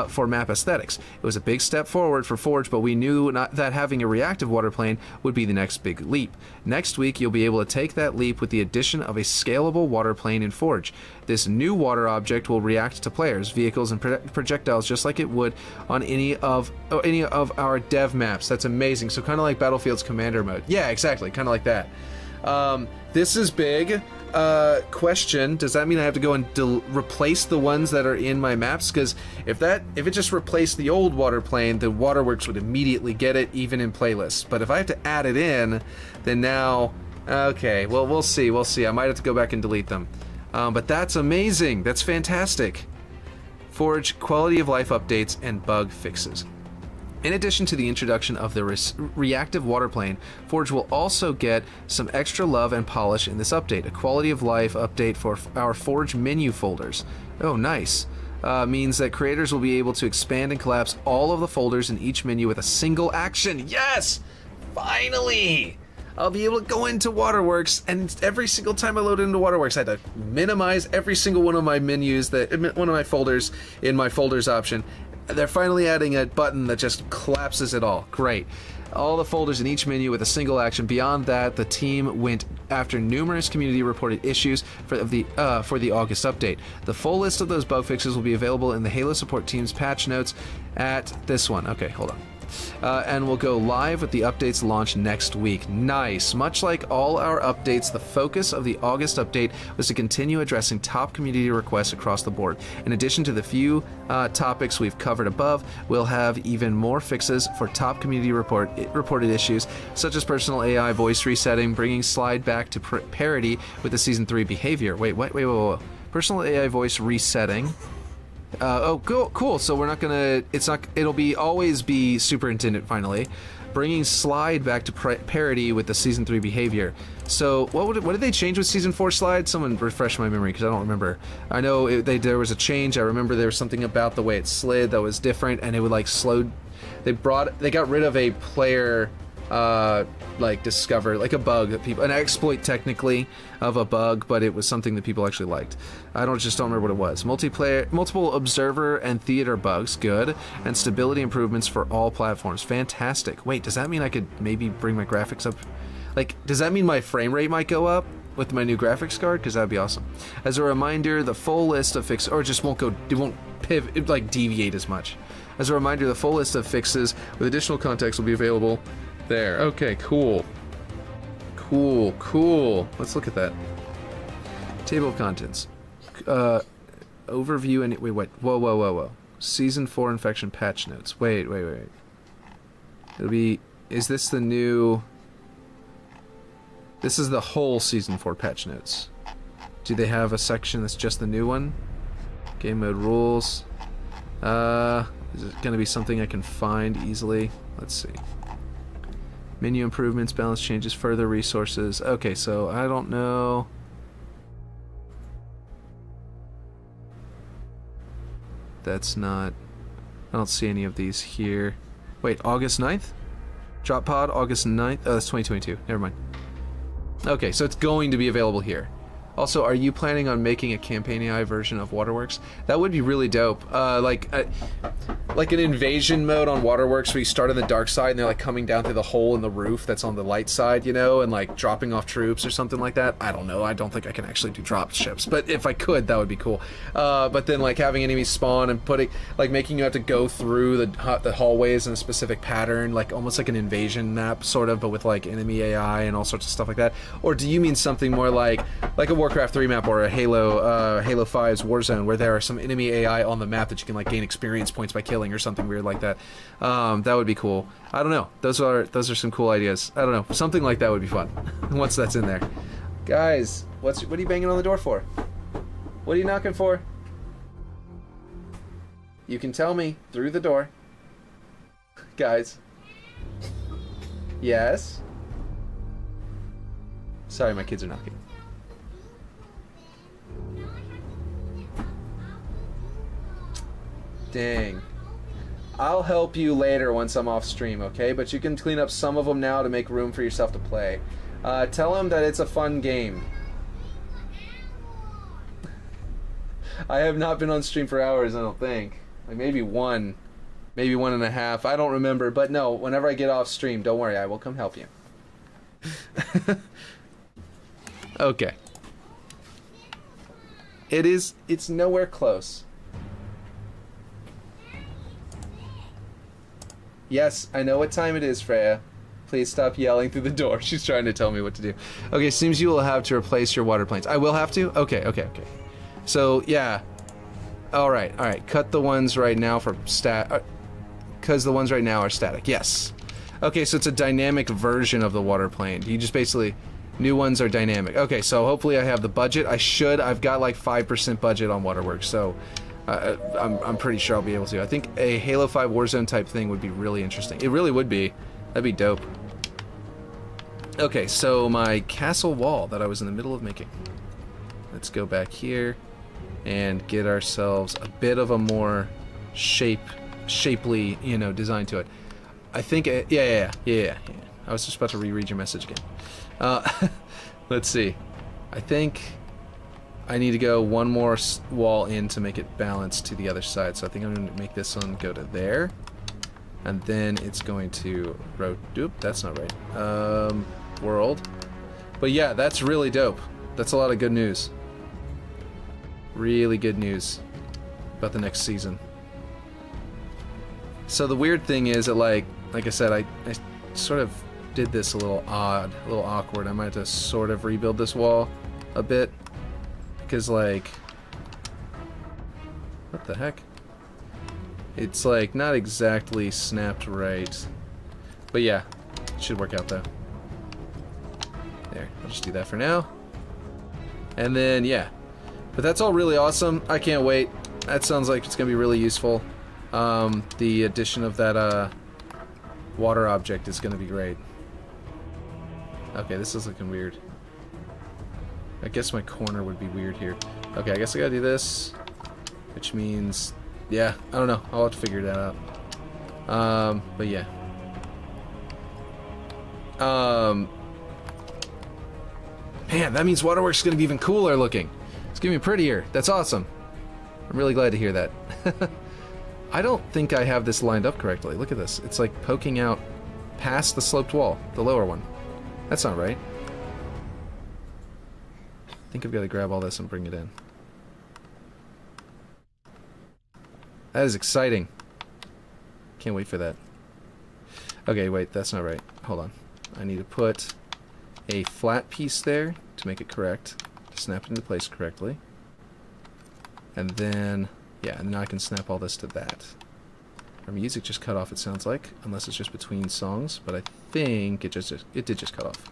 for map aesthetics. It was a big step forward for Forge, but we knew that having a reactive water plane would be the next big leap. Next week, you'll be able to take that leap with the addition of a scalable water plane in Forge. This new water object will react to players, vehicles, and projectiles just like it would on any of our dev maps. That's amazing. So kind of like Battlefield's Commander mode. Yeah, exactly. Kind of like that. This is big. question, does that mean I have to go and replace the ones that are in my maps? Because if it just replaced the old water plane, the Waterworks would immediately get it, even in playlists. But if I have to add it in, then now... Okay, well, we'll see. I might have to go back and delete them. But that's amazing. That's fantastic. Forge quality of life updates and bug fixes. In addition to the introduction of the reactive waterplane, Forge will also get some extra love and polish in this update. A quality of life update for our Forge menu folders. Oh, nice. Means that creators will be able to expand and collapse all of the folders in each menu with a single action. Yes! Finally! I'll be able to go into Waterworks, and every single time I load into Waterworks, I had to minimize every single one of my menus, one of my folders in my folders option. They're finally adding a button that just collapses it all. Great. All the folders in each menu with a single action. Beyond that, the team went after numerous community-reported issues for the August update. The full list of those bug fixes will be available in the Halo support team's patch notes at this one. Okay, hold on. And we'll go live with the updates launch next week. Nice. Much like all our updates, the focus of the August update was to continue addressing top community requests across the board. In addition to the few topics we've covered above, we'll have even more fixes for top community reported issues, such as personal AI voice resetting, bringing slide back to parity with the Season 3 behavior. Wait. Personal AI voice resetting. Oh, cool. So we're not gonna. It'll always be superintendent finally, bringing slide back to parity with the Season 3 behavior. So what did they change with Season 4 slide? Someone refresh my memory because I don't remember. I know there was a change. I remember there was something about the way it slid that was different, and it would like slow. They got rid of a player. Discover like a bug that an exploit technically of a bug, but it was something that people actually liked. I don't remember what it was. Multiple observer and theater bugs, good, and stability improvements for all platforms, fantastic. Wait, does that mean I could maybe bring my graphics up? Like, does that mean my frame rate might go up with my new graphics card? Because that'd be awesome. As a reminder, the full list of fixes, or just won't pivot, like deviate as much. As a reminder, the full list of fixes with additional context will be available there. Okay, cool. Let's look at that. Table of contents. Overview and... Wait. Whoa. Season 4 infection patch notes. Wait. It'll be... Is this the new... This is the whole Season 4 patch notes. Do they have a section that's just the new one? Game mode rules. Is it gonna be something I can find easily? Let's see. Menu improvements, balance changes, further resources. Okay, so I don't know. That's not... I don't see any of these here. Wait, August 9th? Drop pod, August 9th? Oh, that's 2022. Never mind. Okay, so it's going to be available here. Also, are you planning on making a campaign AI version of Waterworks? That would be really dope. Like an invasion mode on Waterworks where you start on the dark side and they're like coming down through the hole in the roof that's on the light side, you know, and like dropping off troops or something like that. I don't know. I don't think I can actually do drop ships, but if I could, that would be cool. But then like having enemies spawn and making you have to go through the hallways in a specific pattern, like almost like an invasion map sort of, but with like enemy AI and all sorts of stuff like that. Or do you mean something more like a Warcraft 3 map or a Halo 5's Warzone where there are some enemy AI on the map that you can like gain experience points by killing or something weird like that? That would be cool. I don't know. Those are some cool ideas. I don't know. Something like that would be fun. Once that's in there. Guys, what are you banging on the door for? What are you knocking for? You can tell me through the door. Guys. Yes? Sorry, my kids are knocking. Dang. I'll help you later once I'm off stream, okay? But you can clean up some of them now to make room for yourself to play. Tell them that it's a fun game. I have not been on stream for hours, I don't think. Like maybe 1 and a half. I don't remember. But no, whenever I get off stream, don't worry, I will come help you. Okay. It's nowhere close. Yes, I know what time it is, Freya. Please stop yelling through the door. She's trying to tell me what to do. Okay, seems you will have to replace your water planes. I will have to? Okay. So, yeah. Alright. Cut the ones right now for because the ones right now are static. Yes. Okay, so it's a dynamic version of the water plane. You just basically... New ones are dynamic. Okay, so hopefully I have the budget. I've got like 5% budget on Waterworks, so I'm pretty sure I'll be able to. I think a Halo 5 Warzone type thing would be really interesting. It really would be. That'd be dope. Okay, so my castle wall that I was in the middle of making. Let's go back here and get ourselves a bit of a more shapely, you know, design to it. I think, yeah. I was just about to reread your message again. Let's see. I think I need to go one more wall in to make it balanced to the other side. So I think I'm going to make this one go to there. And then it's going to rotate. That's not right. World. But yeah, that's really dope. That's a lot of good news. Really good news about the next season. So the weird thing is that, like I said, I sort of did this a little odd, a little awkward. I might have to sort of rebuild this wall a bit because, like, what the heck? It's like not exactly snapped right, but yeah, it should work out though. There, I'll just do that for now. And then yeah, but that's all really awesome. I can't wait. That sounds like it's gonna be really useful. The addition of that water object is gonna be great. Okay, this is looking weird. I guess my corner would be weird here. Okay, I guess I gotta do this, which means, yeah, I don't know. I'll have to figure that out. But yeah. Man, that means Waterworks is gonna be even cooler looking. It's gonna be prettier. That's awesome. I'm really glad to hear that. I don't think I have this lined up correctly. Look at this. It's like poking out past the sloped wall, the lower one. That's not right. I think I've got to grab all this and bring it in. That is exciting. Can't wait for that. Okay, wait, that's not right. Hold on. I need to put a flat piece there to make it correct, to snap it into place correctly. And then, yeah, and now I can snap all this to that. Our music just cut off, it sounds like, unless it's just between songs, but I think it did just cut off.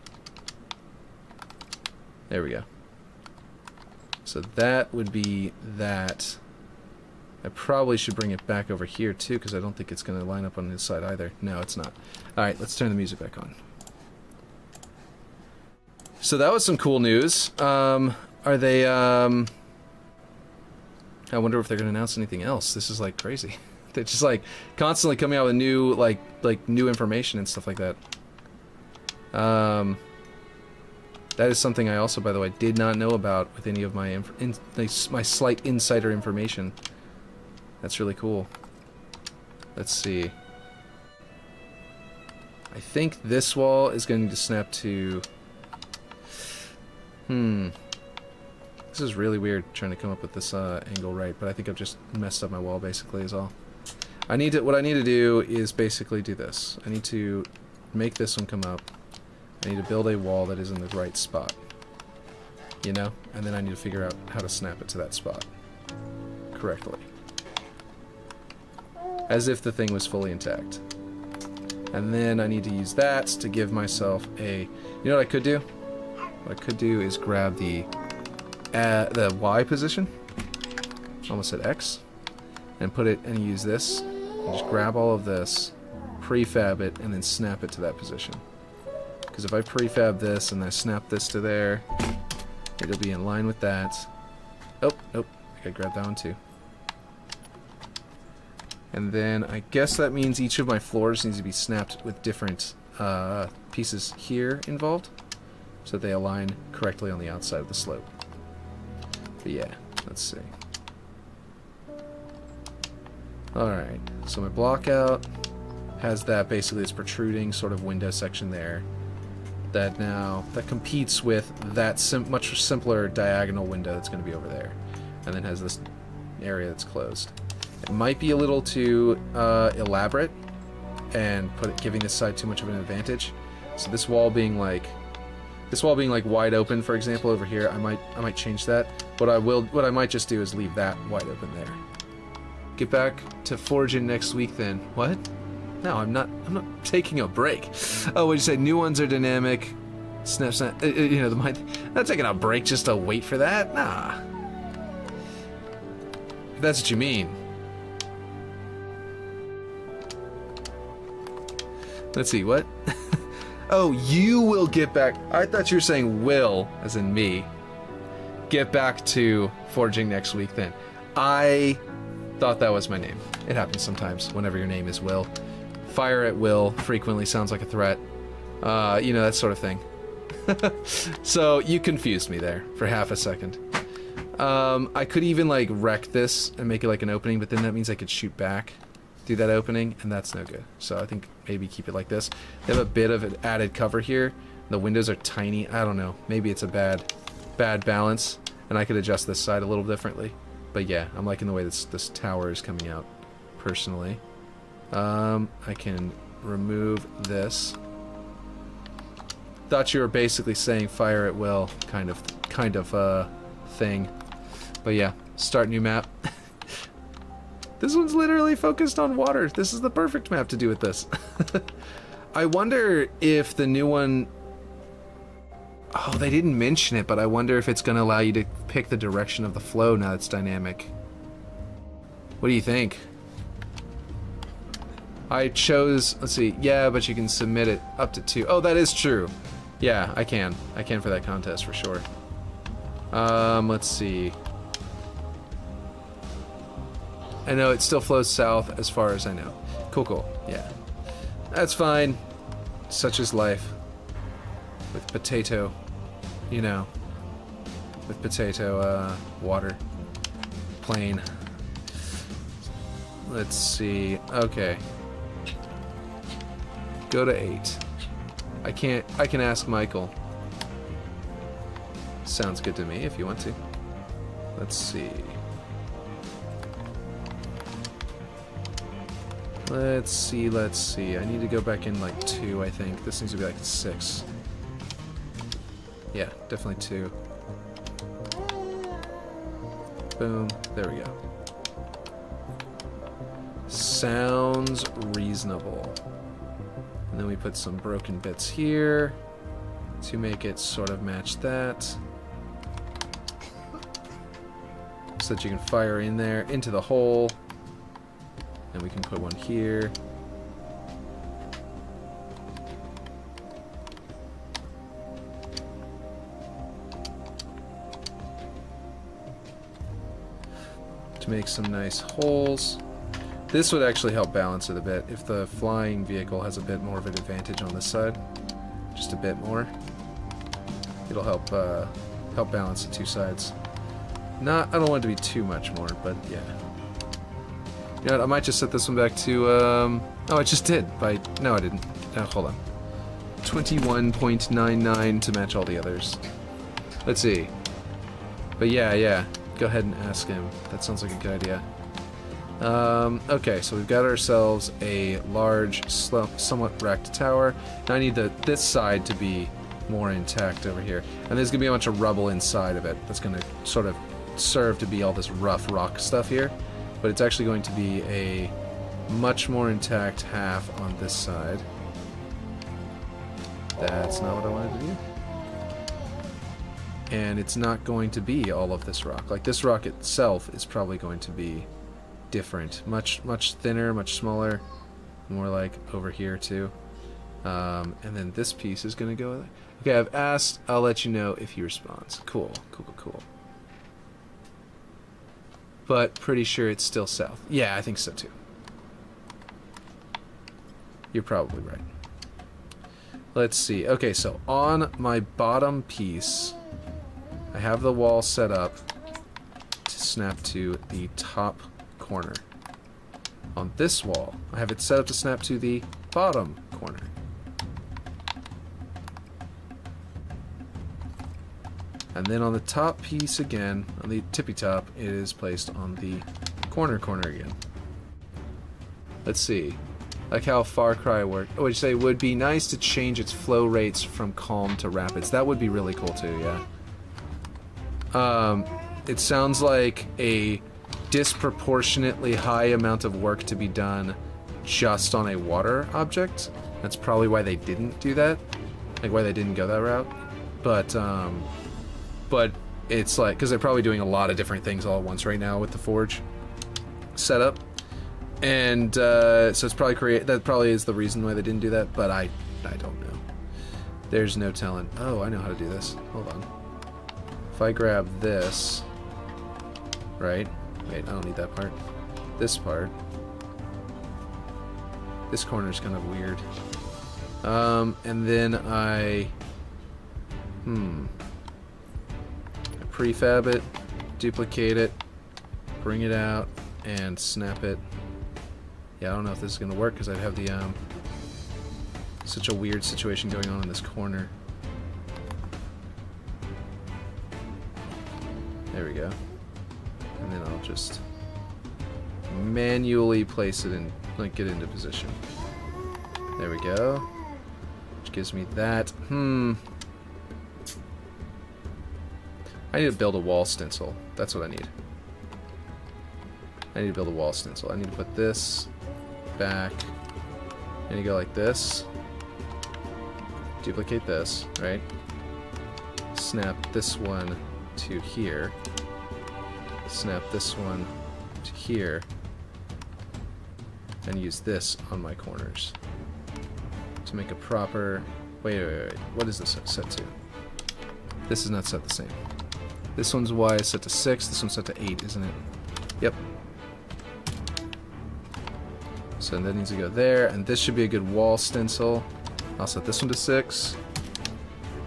There we go. So that would be that. I probably should bring it back over here too, because I don't think it's going to line up on this side either. No, it's not. Alright, let's turn the music back on. So that was some cool news. Are they, I wonder if they're going to announce anything else. This is like crazy. They're just like constantly coming out with new like new information and stuff like that. That is something I also, by the way, did not know about with any of my my slight insider information. That's really cool. Let's see. I think this wall is going to snap to. This is really weird trying to come up with this angle right, but I think I've just messed up my wall basically is all. What I need to do is basically do this. I need to make this one come up. I need to build a wall that is in the right spot. You know? And then I need to figure out how to snap it to that spot correctly. As if the thing was fully intact. And then I need to use that to give myself a... You know what I could do? What I could do is grab the Y position. Almost said X. And put it and use this. And just grab all of this, prefab it, and then snap it to that position. Because if I prefab this and I snap this to there, it'll be in line with that. Oh, nope. I gotta grab that one too. And then I guess that means each of my floors needs to be snapped with different pieces here involved, so that they align correctly on the outside of the slope. But yeah, let's see. Alright, so my block out has that basically this protruding sort of window section there that competes with that much simpler diagonal window that's going to be over there, and then has this area that's closed. It might be a little too elaborate and giving this side too much of an advantage, So this wall being like wide open, for example, over here, I might change that. What I might just do is leave that wide open there. Get back to forging next week then. What? No, I'm not taking a break. Oh, what'd you say? New ones are dynamic. Snap. You know, not taking a break just to wait for that. Nah. If that's what you mean. Let's see, what? Oh, you will get back. I thought you were saying will, as in me. Get back to forging next week then. I thought that was my name. It happens sometimes whenever your name is Will. Fire at will frequently sounds like a threat. You know, that sort of thing. So you confused me there for half a second. I could even like wreck this and make it like an opening, but then that means I could shoot back through that opening, and that's no good. So I think maybe keep it like this. They have a bit of an added cover here. The windows are tiny. I don't know. Maybe it's a bad balance, and I could adjust this side a little differently. But yeah, I'm liking the way this tower is coming out, personally. I can remove this. Thought you were basically saying fire at will, kind of thing. But yeah, start new map. This one's literally focused on water. This is the perfect map to do with this. I wonder if the new one... Oh, they didn't mention it, but I wonder if it's going to allow you to pick the direction of the flow now it's dynamic. What do you think? I chose... Let's see. Yeah, but you can submit it up to 2. Oh, that is true. Yeah, I can. I can for that contest, for sure. Let's see. I know it still flows south as far as I know. Cool. Yeah. That's fine. Such is life. With potato, you know. With potato, water. Plain. Let's see. Okay. Go to 8. I can ask Michael. Sounds good to me if you want to. Let's see. Let's see. I need to go back in like 2, I think. This needs to be like 6. Yeah, definitely 2. Boom. There we go. Sounds reasonable. And then we put some broken bits here to make it sort of match that. So that you can fire in there, into the hole. And we can put one here. To make some nice holes. This would actually help balance it a bit if the flying vehicle has a bit more of an advantage on this side. Just a bit more. It'll help help balance the 2 sides. I don't want it to be too much more, but yeah. You know what, I might just set this one back to, oh, I just did. No, I didn't. Hold on. 21.99 to match all the others. Let's see. But yeah. Go ahead and ask him. That sounds like a good idea. Okay, so we've got ourselves a large, somewhat wrecked tower. Now I need this side to be more intact over here. And there's going to be a bunch of rubble inside of it that's going to sort of serve to be all this rough rock stuff here. But it's actually going to be a much more intact half on this side. That's not what I wanted to do. And it's not going to be all of this rock. Like, this rock itself is probably going to be different. Much thinner, much smaller. More like over here, too. And then this piece is going to go... Okay, I've asked. I'll let you know if he responds. Cool. But pretty sure it's still south. Yeah, I think so too. You're probably right. Let's see. Okay, so on my bottom piece, I have the wall set up to snap to the top corner. On this wall, I have it set up to snap to the bottom corner. And then on the top piece again, on the tippy top, it is placed on the corner again. Let's see. Like how Far Cry worked. I would say it would be nice to change its flow rates from calm to rapids. That would be really cool too, yeah. It sounds like a disproportionately high amount of work to be done just on a water object. That's probably why they didn't do that. Like why they didn't go that route. But it's like, because they're probably doing a lot of different things all at once right now with the Forge setup. And so it's probably that probably is the reason why they didn't do that, but I don't know. There's no telling. Oh, I know how to do this. Hold on. If I grab this, right? Wait, I don't need that part. This part. This corner's kind of weird. And then I prefab it, duplicate it, bring it out, and snap it. Yeah, I don't know if this is gonna work because I'd have the such a weird situation going on in this corner. There we go. And then I'll just manually place it in, like get into position. There we go. Which gives me that. I need to build a wall stencil. That's what I need. I need to build a wall stencil. I need to put this back. I need to go like this. Duplicate this, right? Snap this one to here. Snap this one to here. And use this on my corners. To make a proper... Wait. What is this set to? This is not set the same. This one's Y is set to 6, this one's set to 8, isn't it? Yep. So that needs to go there, and this should be a good wall stencil. I'll set this one to 6.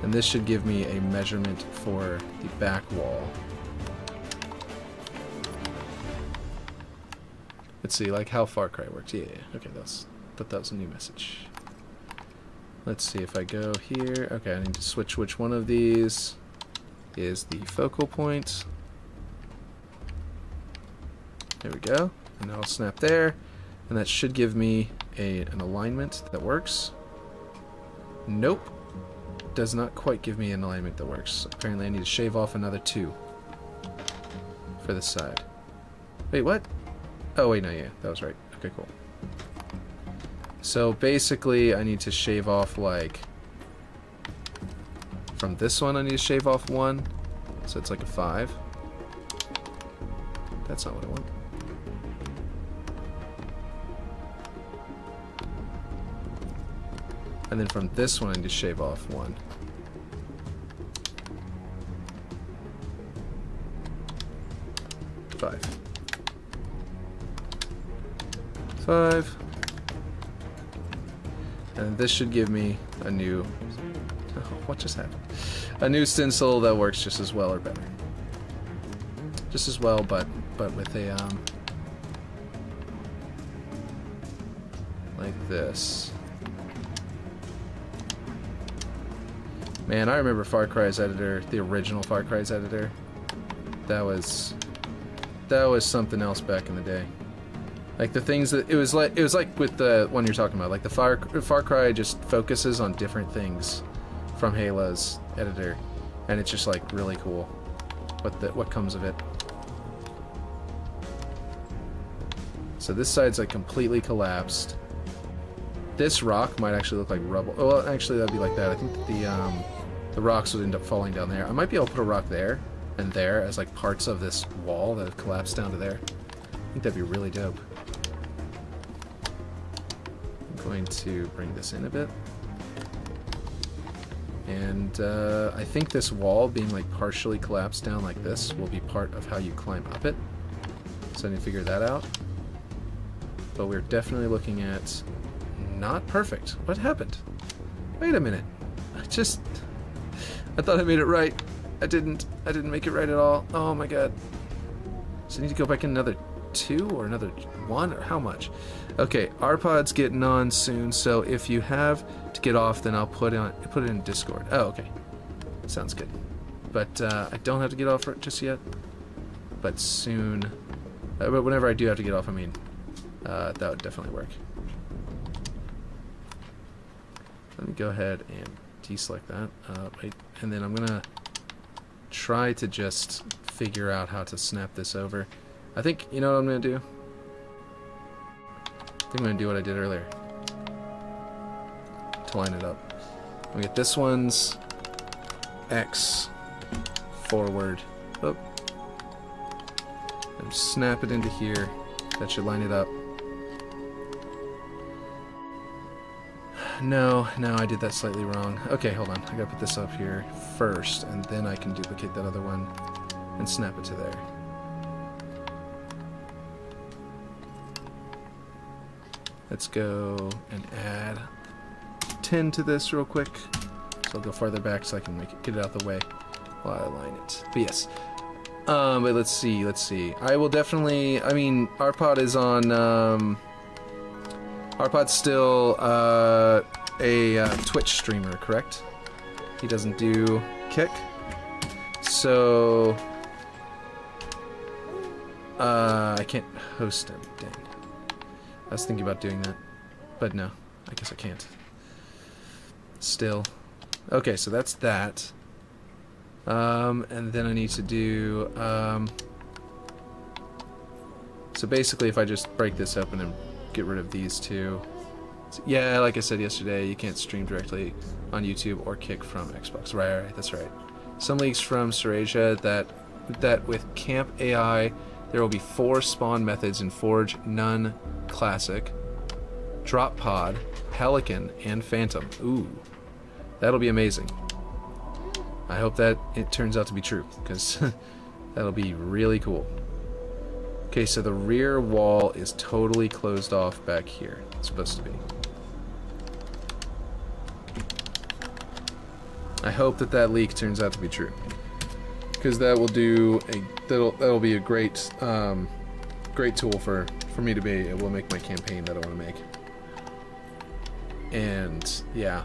And this should give me a measurement for the back wall. Let's see, like how Far Cry works. Yeah. Okay, thought that was a new message. Let's see if I go here. Okay, I need to switch which one of these is the focal point. There we go. And I'll snap there. And that should give me an alignment that works. Nope. Does not quite give me an alignment that works. Apparently I need to shave off another 2 for the side. Wait, what? Oh, wait, no, yeah, that was right. Okay, cool. So basically I need to shave off like... From this one I need to shave off 1. So it's like a 5. That's not what I want. And then from this one I need to shave off 1. Five. And this should give me a new... Oh, what just happened? A new stencil that works just as well or better. Just as well, but with a like this. Man, I remember Far Cry's editor, the original Far Cry's editor. That was something else back in the day. Like the things that it was like with the one you're talking about, like the Far Cry just focuses on different things from Halo's editor, and it's just like really cool what comes of it. So this side's like completely collapsed. This rock might actually look like rubble. Well, actually that'd be like that. I think that the rocks would end up falling down there. I might be able to put a rock there and there as like parts of this wall that have collapsed down to there. I think that'd be really dope. I'm going to bring this in a bit. And I think this wall being like partially collapsed down like this will be part of how you climb up it. So I need to figure that out. But we're definitely looking at not perfect. What happened? Wait a minute. I thought I made it right. I didn't make it right at all. Oh my god. So I need to go back in another 2 or another 1 or how much? Okay, our pod's getting on soon, so if you have to get off, then I'll put it in Discord. Oh, okay. Sounds good. But I don't have to get off just yet. But soon. But whenever I do have to get off, I mean, that would definitely work. Let me go ahead and deselect that. Wait, and then I'm gonna try to just figure out how to snap this over. I think, you know what I'm gonna do? I think I'm gonna do what I did earlier. To line it up. We get this one's X forward. Oh. And snap it into here. That should line it up. No, I did that slightly wrong. Okay, hold on. I gotta put this up here first, and then I can duplicate that other one and snap it to there. Let's go and add 10 to this real quick. So I'll go farther back so I can get it out the way while I align it. But yes. But let's see. I will definitely, I mean, Arpod is on, Arpod's still a Twitch streamer, correct? He doesn't do Kick. So I can't host him. Dang. I was thinking about doing that, but no, I guess I can't. Still. Okay, so that's that. And then I need to do so basically if I just break this open and get rid of these two. Yeah, like I said yesterday, you can't stream directly on YouTube or Kick from Xbox. Right, that's right. Some leaks from Surasia that with Camp AI, there will be 4 spawn methods in Forge, none Classic, Drop Pod, Pelican, and Phantom. Ooh, that'll be amazing. I hope that it turns out to be true, because that'll be really cool. Okay, so the rear wall is totally closed off back here. It's supposed to be. I hope that leak turns out to be true, because that will do that'll be a great great tool for me to be able to make my campaign that I want to make. And yeah,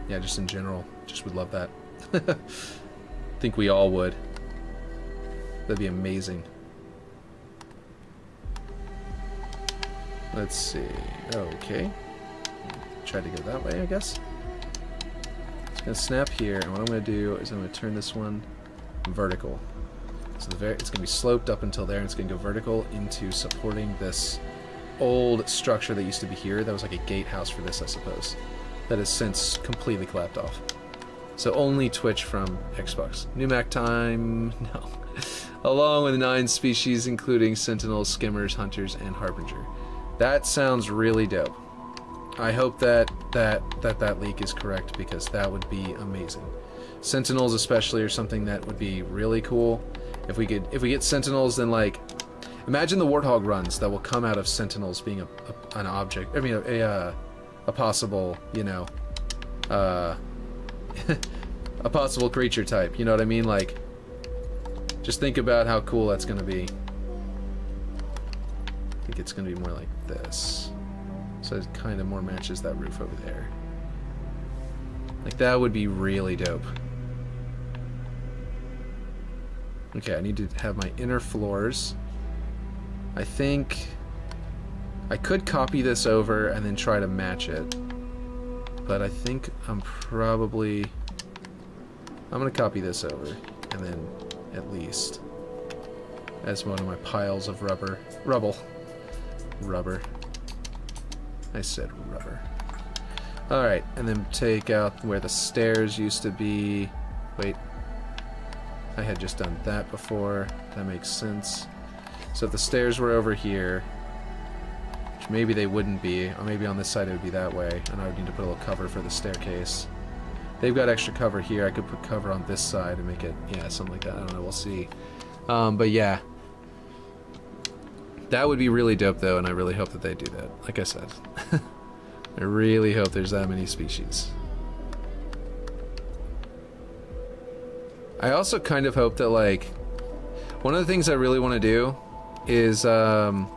just in general, just would love that. Think we all would. That'd be amazing. Let's see. Okay. Try to go that way, I guess. It's gonna snap here, and what I'm gonna do is I'm gonna turn this one vertical. So it's gonna be sloped up until there, and it's gonna go vertical into supporting this old structure that used to be here. That was like a gatehouse for this, I suppose. That has since completely collapsed off. So only Twitch from Xbox. New Mac time, no. Along with 9 species, including sentinels, skimmers, hunters, and harbinger. That sounds really dope. I hope that leak is correct, because that would be amazing. Sentinels especially are something that would be really cool. If we get sentinels, then like, imagine the warthog runs that will come out of sentinels being an object. I mean a possible, you know, a possible creature type. You know what I mean? Like, just think about how cool that's gonna be. I think it's gonna be more like this. So it kind of more matches that roof over there. Like, that would be really dope. Okay, I need to have my inner floors. I think I could copy this over and then try to match it. But I think I'm gonna copy this over, and then at least as one of my piles of rubber. I said rubber. Alright, and then take out where the stairs used to be. Wait. I had just done that before. That makes sense. So if the stairs were over here, which maybe they wouldn't be, or maybe on this side it would be that way, and I would need to put a little cover for the staircase. They've got extra cover here. I could put cover on this side and make it, yeah, something like that. I don't know, we'll see. But yeah. That would be really dope, though, and I really hope that they do that. Like I said. I really hope there's that many species. I also kind of hope that, like, one of the things I really want to do is, you know,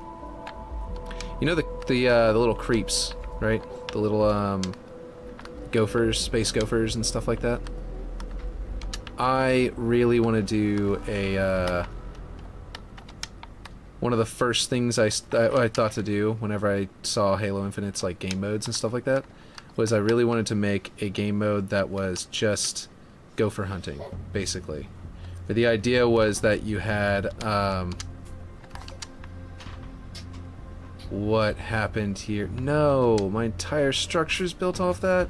the little creeps, right? The little, gophers, space gophers and stuff like that. I really want to do a, one of the first things I thought to do whenever I saw Halo Infinite's like game modes and stuff like that was I really wanted to make a game mode that was just gopher hunting, basically. But the idea was that you had, what happened here? No, my entire structure is built off that?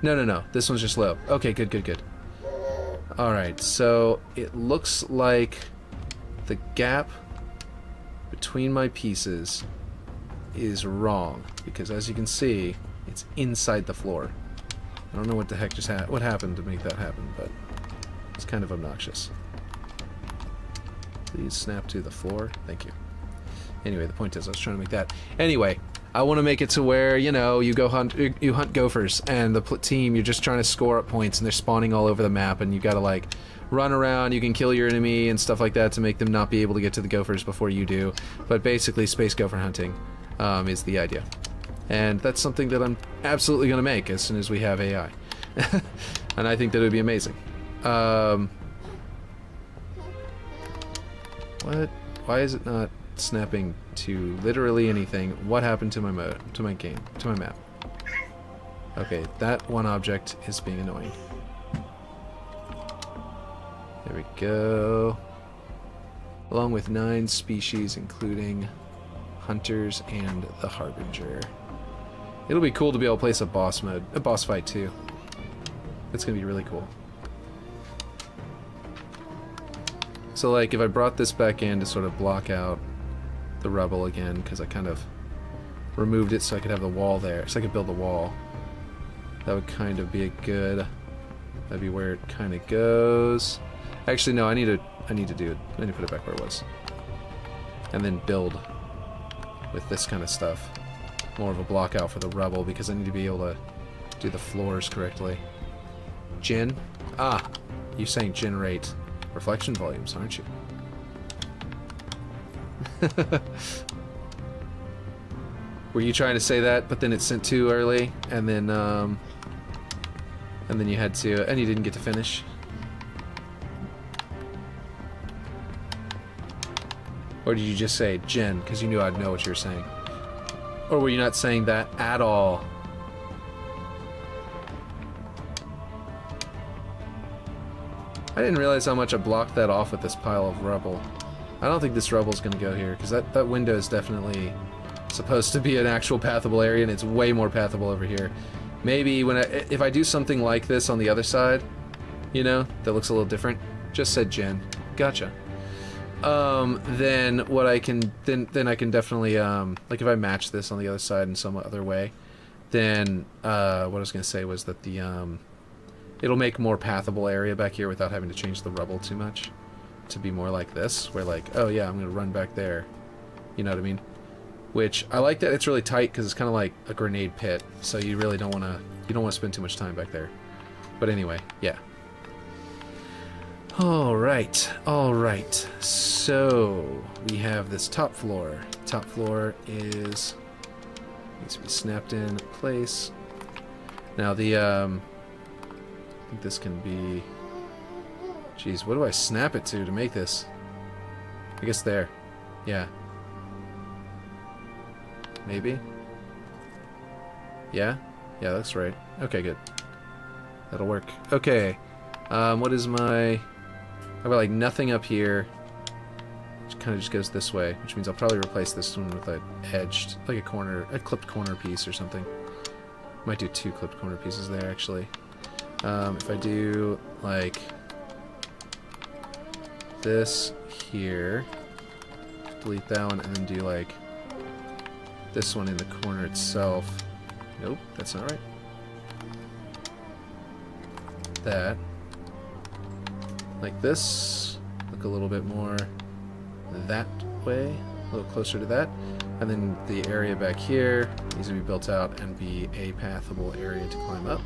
No. This one's just low. Okay, good. Alright, so it looks like the gap between my pieces is wrong. Because as you can see, it's inside the floor. I don't know what the heck just what happened to make that happen, but it's kind of obnoxious. Please snap to the floor. Thank you. Anyway, the point is, I was trying to make that. Anyway, I want to make it to where, you know, you hunt gophers, and the team, you're just trying to score up points, and they're spawning all over the map, and you gotta, like, run around, you can kill your enemy and stuff like that to make them not be able to get to the gophers before you do. But basically, space gopher hunting is the idea. And that's something that I'm absolutely going to make as soon as we have AI. And I think that it would be amazing. What? Why is it not snapping to literally anything? What happened to my mode, to my game, to my map? Okay, that one object is being annoying. There we go. Along with 9 species, including hunters and the harbinger. It'll be cool to be able to place a boss fight too. It's gonna be really cool. So like if I brought this back in to sort of block out the rubble again, because I kind of removed it so I could have the wall there, so I could build the wall. That would kind of be that'd be where it kind of goes. Actually no, I need to put it back where it was. And then build with this kind of stuff. More of a block out for the rubble, because I need to be able to do the floors correctly. Gen? Ah, you're saying generate reflection volumes, aren't you? Were you trying to say that, but then it sent too early, and then you had to, and you didn't get to finish? Or did you just say gen, because you knew I'd know what you were saying? Or were you not saying that at all? I didn't realize how much I blocked that off with this pile of rubble. I don't think this rubble's gonna go here, because that window is definitely supposed to be an actual pathable area, and it's way more pathable over here. Maybe if I do something like this on the other side, you know, that looks a little different. Just said gen. Gotcha. Then what I can then I can definitely like if I match this on the other side in some other way, then what I was gonna say was that the it'll make more pathable area back here without having to change the rubble too much to be more like this, where like, oh yeah, I'm gonna run back there, you know what I mean? Which I like that it's really tight because it's kind of like a grenade pit, so you really don't want to spend too much time back there. But anyway, yeah. All right. So we have this top floor. Top floor needs to be snapped in place. Now the I think this can be. Geez, what do I snap it to make this? I guess there. Yeah. Maybe. Yeah. Yeah, that's right. Okay, good. That'll work. Okay. What is my? I've got like nothing up here, which kind of just goes this way, which means I'll probably replace this one with a edged, like a clipped corner piece or something. Might do 2 clipped corner pieces there, actually. If I do like this here, delete that one, and then do like this one in the corner itself. Nope, that's not right. That. Like this, look a little bit more that way, a little closer to that, and then the area back here needs to be built out and be a pathable area to climb up.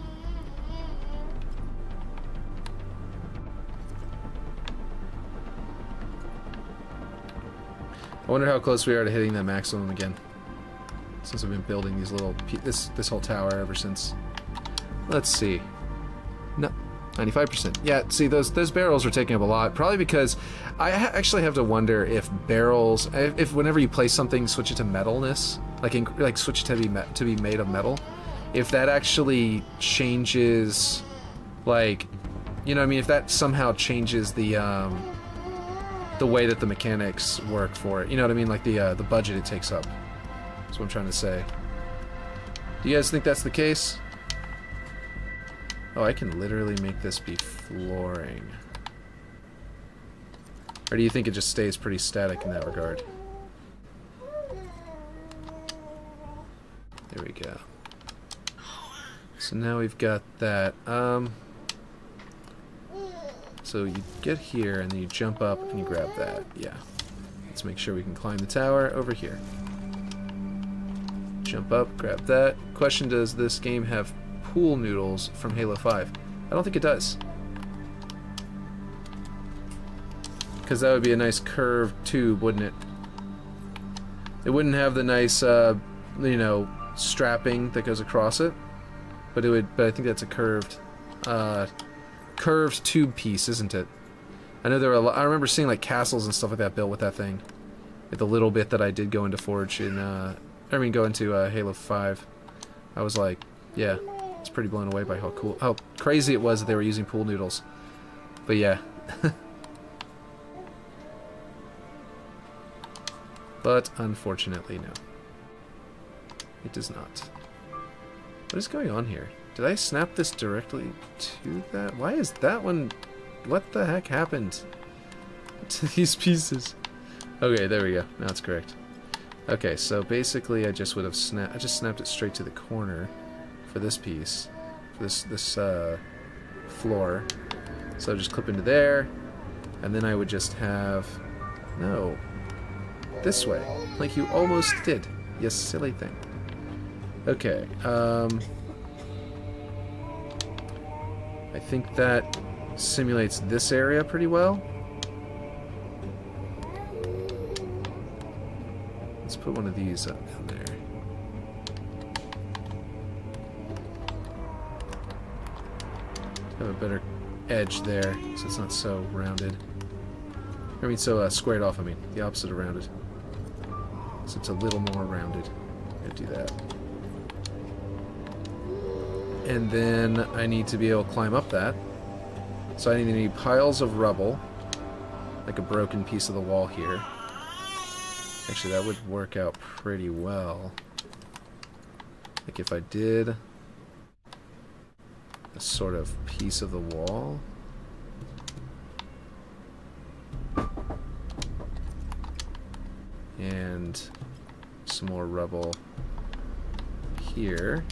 I wonder how close we are to hitting that maximum again, since I've been building these little this whole tower ever since. Let's see. No. 95%. Yeah, see, those barrels are taking up a lot. Probably because I actually have to wonder if barrels, if whenever you place something, switch it to metalness, like switch it to be made of metal, if that actually changes, like, you know what I mean, if that somehow changes the way that the mechanics work for it, you know what I mean, like the budget it takes up. That's what I'm trying to say. Do you guys think that's the case? Oh, I can literally make this be flooring. Or do you think it just stays pretty static in that regard? There we go. So now we've got that. So you get here and then you jump up and you grab that. Yeah. Let's make sure we can climb the tower over here. Jump up, grab that. Question, does this game have pool noodles from Halo 5? I don't think it does. Because that would be a nice curved tube, wouldn't it? It wouldn't have the nice, you know, strapping that goes across it. But it would. But I think that's a curved tube piece, isn't it? I know there were I remember seeing like castles and stuff like that built with that thing. With the little bit that I did go into Forge in, go into Halo 5. I was like, yeah, I was pretty blown away by how crazy it was that they were using pool noodles. But yeah. But unfortunately, no. It does not. What is going on here? Did I snap this directly to that? Why is that one... What the heck happened to these pieces? Okay, there we go. Now it's correct. Okay, so basically I just would have snapped it straight to the corner for this piece. For this floor. So just clip into there. And then I would just have... No. This way. Like you almost did. You silly thing. Okay, I think that simulates this area pretty well. Let's put one of these up in there. Have a better edge there, so it's not so rounded. I mean, so squared off, I mean. The opposite of rounded. So it's a little more rounded. I'm gonna do that. And then I need to be able to climb up that. So I need piles of rubble, like a broken piece of the wall here. Actually, that would work out pretty well. Like if I did a sort of piece of the wall. And some more rubble here.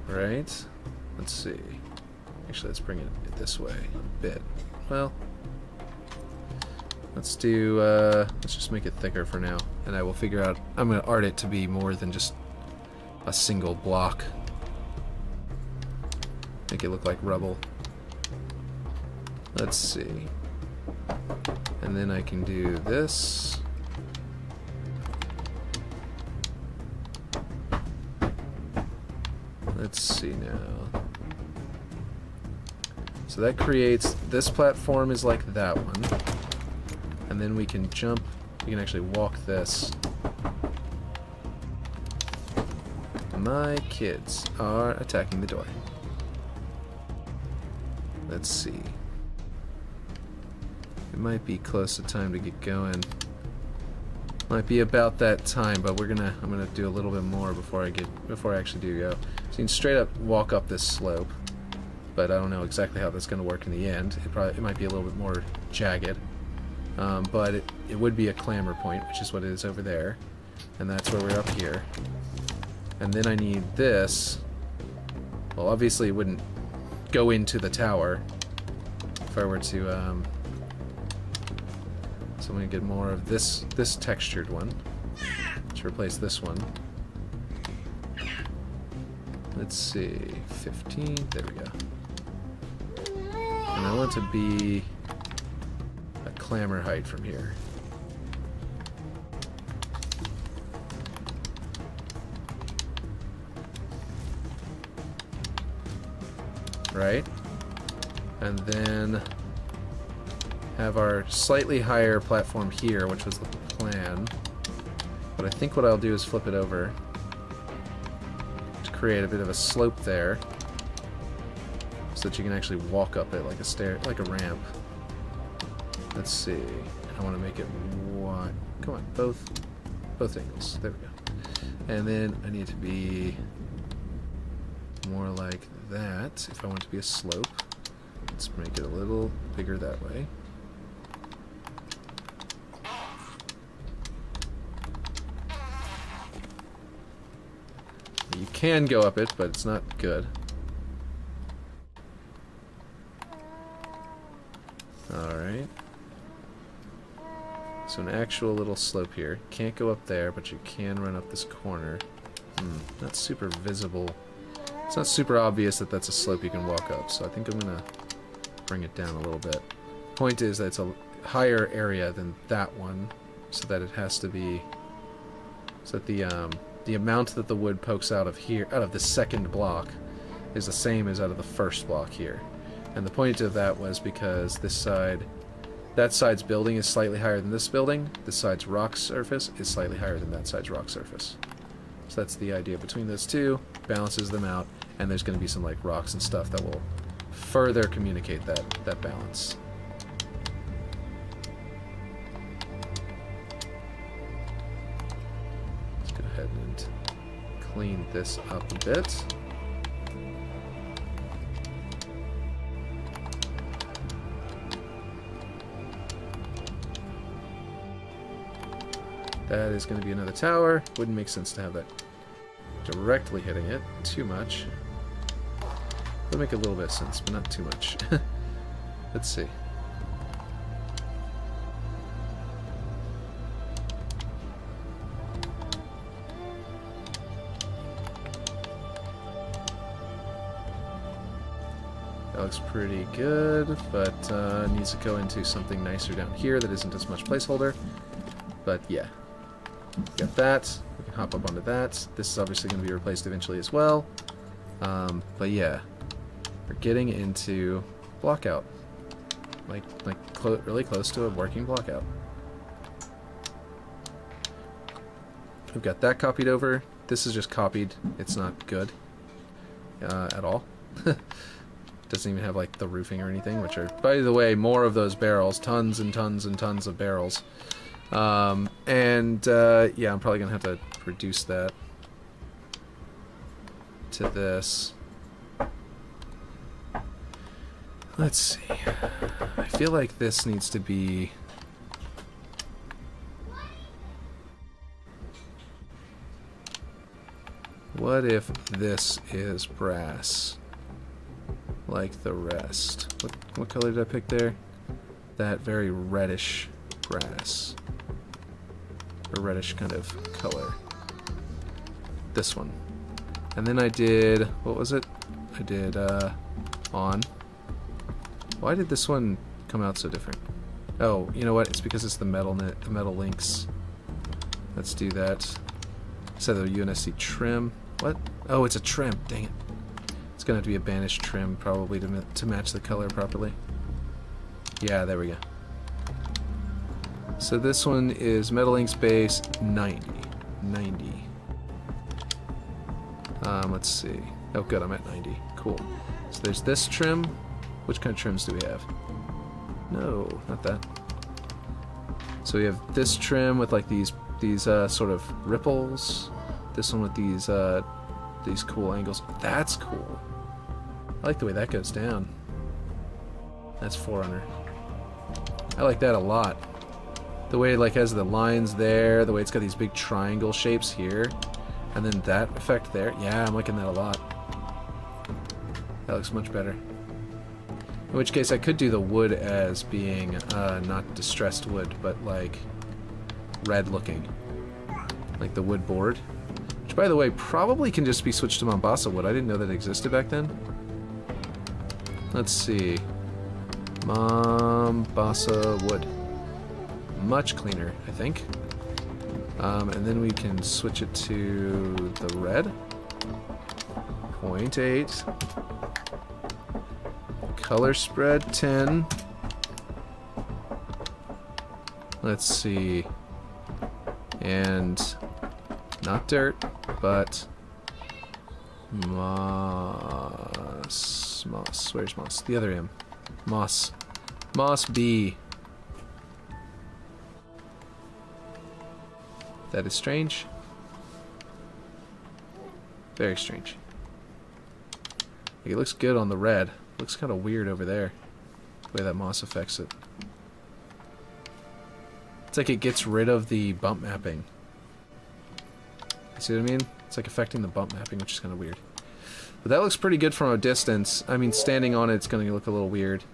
Right? Let's see. Actually, let's bring it this way a bit. Well, let's do, let's just make it thicker for now. And I will figure out, I'm going to art it to be more than just a single block. Make it look like rubble. Let's see. And then I can do this. Let's see now. So that creates, this platform is like that one. And then we can jump, we can actually walk this. My kids are attacking the door. Let's see. It might be close to time to get going. Might be about that time, but I'm gonna do a little bit more before I actually do go. So you can straight up walk up this slope, but I don't know exactly how that's gonna work in the end. It might be a little bit more jagged, but it would be a clamber point, which is what it is over there, and that's where we're up here. And then I need this. Well, obviously it wouldn't go into the tower if I were to. So I'm going to get more of this textured one to replace this one. Let's see, 15, there we go. And I want to be a clamber height from here. Right? And then have our slightly higher platform here, which was the plan. But I think what I'll do is flip it over to create a bit of a slope there, so that you can actually walk up it like a stair, like a ramp. Let's see. I want to make it wide. Come on, both angles. There we go. And then I need to be more like that if I want it to be a slope. Let's make it a little bigger that way. You can go up it, but it's not good. Alright. So an actual little slope here. Can't go up there, but you can run up this corner. Not super visible. It's not super obvious that that's a slope you can walk up, so I think I'm gonna bring it down a little bit. Point is that it's a higher area than that one, so that it has to be, so that the amount that the wood pokes out of here, out of the second block, is the same as out of the first block here. And the point of that was because this side, that side's building is slightly higher than this building. This side's rock surface is slightly higher than that side's rock surface. So that's the idea between those two, balances them out, and there's going to be some like rocks and stuff that will further communicate that balance. Let's go ahead and clean this up a bit. That is going to be another tower. Wouldn't make sense to have that directly hitting it too much. Would make a little bit of sense, but not too much. Let's see. That looks pretty good, but needs to go into something nicer down here that isn't as much placeholder. But yeah. Got that. We can hop up onto that. This is obviously going to be replaced eventually as well. But yeah, we're getting into blockout, really close to a working blockout. We've got that copied over. This is just copied. It's not good at all. Doesn't even have like the roofing or anything, which are, by the way, more of those barrels, tons and tons and tons of barrels. Yeah, I'm probably gonna have to reduce that to this. Let's see. I feel like this needs to be... What if this is brass? Like the rest. What color did I pick there? That very reddish brass. A reddish kind of color. This one. And then I did... What was it? I did, on. Why did this one come out so different? Oh, you know what? It's because it's the metal links. Let's do that. Instead of the UNSC trim. What? Oh, it's a trim. Dang it. It's going to have to be a banished trim, probably, to match the color properly. Yeah, there we go. So this one is metal links base 90. 90. Let's see. Oh, good, I'm at 90. Cool. So there's this trim. Which kind of trims do we have? No, not that. So we have this trim with like these sort of ripples. This one with these cool angles. That's cool. I like the way that goes down. That's Forerunner. I like that a lot. The way it like has the lines there, the way it's got these big triangle shapes here, and then that effect there. Yeah, I'm liking that a lot. That looks much better. In which case I could do the wood as being not distressed wood, but like red looking. Like the wood board. Which, by the way, probably can just be switched to Mombasa wood. I didn't know that existed back then. Let's see. Mombasa wood. Much cleaner, I think. And then we can switch it to the red. 0.8. Color spread 10. Let's see. And not dirt, but moss. Moss. Where's moss? The other M. Moss. Moss B. That is strange. Very strange. It looks good on the red. Looks kind of weird over there. The way that moss affects it. It's like it gets rid of the bump mapping. See what I mean? It's like affecting the bump mapping, which is kind of weird. But that looks pretty good from a distance. I mean, standing on it's going to look a little weird.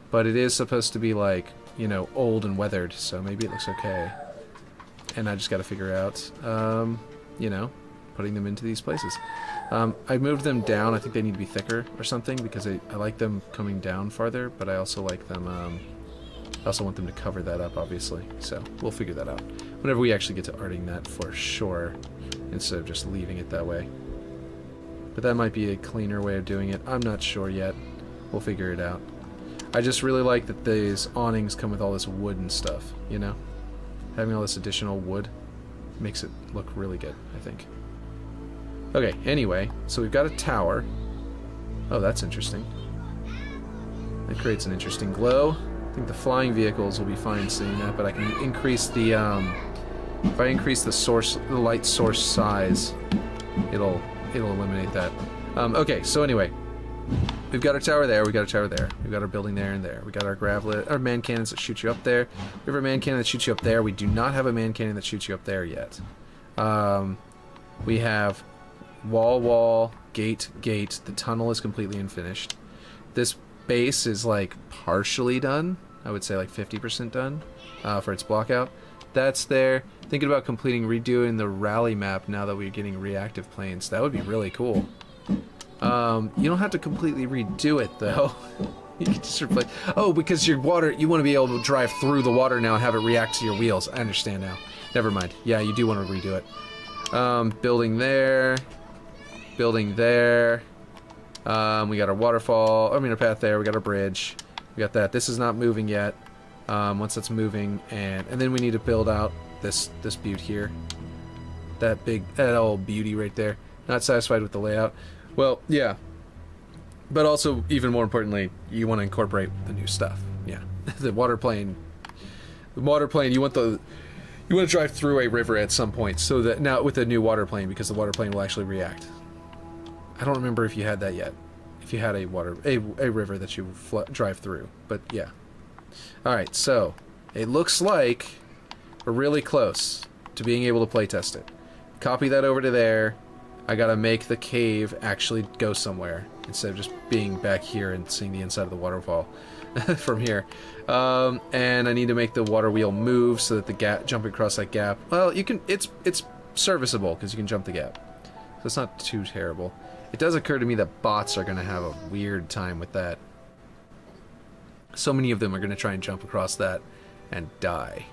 But it is supposed to be like, you know, old and weathered, so maybe it looks okay. And I just got to figure out, you know, putting them into these places. I moved them down. I think they need to be thicker or something because I like them coming down farther, but I also like them, I also want them to cover that up, obviously. So we'll figure that out whenever we actually get to arting that for sure, instead of just leaving it that way. But that might be a cleaner way of doing it. I'm not sure yet. We'll figure it out. I just really like that these awnings come with all this wood and stuff, you know? Having all this additional wood makes it look really good, I think. Okay, anyway, so we've got a tower. Oh, that's interesting. That creates an interesting glow. I think the flying vehicles will be fine seeing that, but I can increase the, if I increase the light source size, it'll eliminate that. Okay, so anyway, we've got our tower there, we've got our tower there, we've got our building there and there, we got our man cannons that shoot you up there, we have a man cannon that shoots you up there, we do not have a man cannon that shoots you up there yet. We have wall, gate, the tunnel is completely unfinished. This base is like partially done, I would say like 50% done for its blockout. That's there. Thinking about redoing the rally map now that we're getting reactive planes. That would be really cool. You don't have to completely redo it though. You can just replace. Oh, because your water, you want to be able to drive through the water now and have it react to your wheels. I understand now. Never mind. Yeah, you do want to redo it. Building there. Building there. We got our waterfall. I mean, our path there. We got our bridge. We got that. This is not moving yet. Once that's moving, and then we need to build out this butte here. That old beauty right there. Not satisfied with the layout. Well, yeah. But also, even more importantly, you want to incorporate the new stuff. Yeah, the water plane. The water plane. You want to drive through a river at some point, so that now with a new water plane, because the water plane will actually react. I don't remember if you had that yet. If you had a river that you drive through, but yeah. All right, so it looks like we're really close to being able to playtest it. Copy that over to there. I gotta make the cave actually go somewhere instead of just being back here and seeing the inside of the waterfall from here. And I need to make the water wheel move so that the gap, jumping across that gap. Well, you can. It's serviceable because you can jump the gap, so it's not too terrible. It does occur to me that bots are gonna have a weird time with that. So many of them are gonna try and jump across that and die.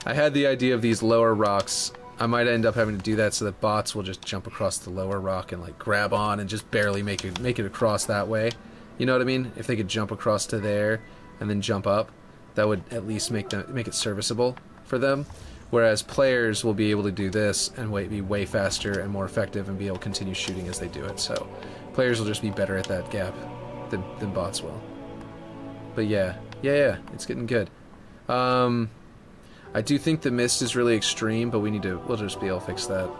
I had the idea of these lower rocks. I might end up having to do that so that bots will just jump across the lower rock and like grab on and just barely make it across that way. You know what I mean? If they could jump across to there and then jump up, that would at least make it serviceable for them. Whereas players will be able to do this and be way faster and more effective and be able to continue shooting as they do it. So players will just be better at that gap than bots will. But yeah, it's getting good. I do think the mist is really extreme, but we'll just be able to fix that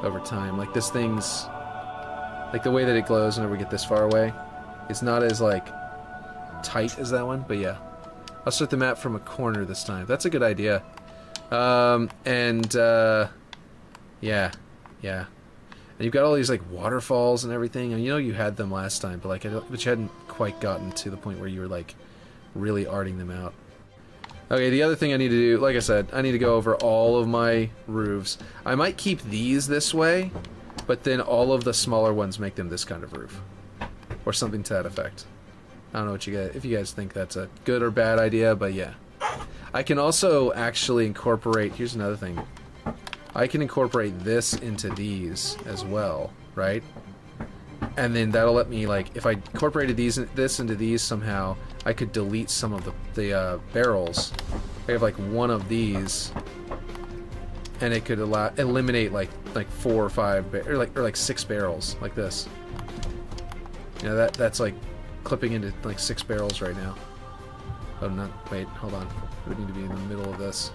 over time. Like this thing's, like the way that it glows whenever we get this far away, it's not as like tight as that one, but yeah. I'll start the map from a corner this time. That's a good idea. Yeah. And you've got all these like waterfalls and everything, and you know you had them last time, but you hadn't quite gotten to the point where you were like really arting them out. Okay, the other thing I need to do, like I said, I need to go over all of my roofs. I might keep these this way, but then all of the smaller ones make them this kind of roof. Or something to that effect. I don't know if you guys think that's a good or bad idea, but yeah. I can also actually incorporate, here's another thing. I can incorporate this into these as well, right? and then that'll let me, like, if I incorporated this into these somehow, I could delete some of the barrels. I have like one of these, and it could eliminate like 4 or 5 or like 6 barrels like this. You know, that's like clipping into like 6 barrels right now. Oh, not, wait, hold on. It would need to be in the middle of this.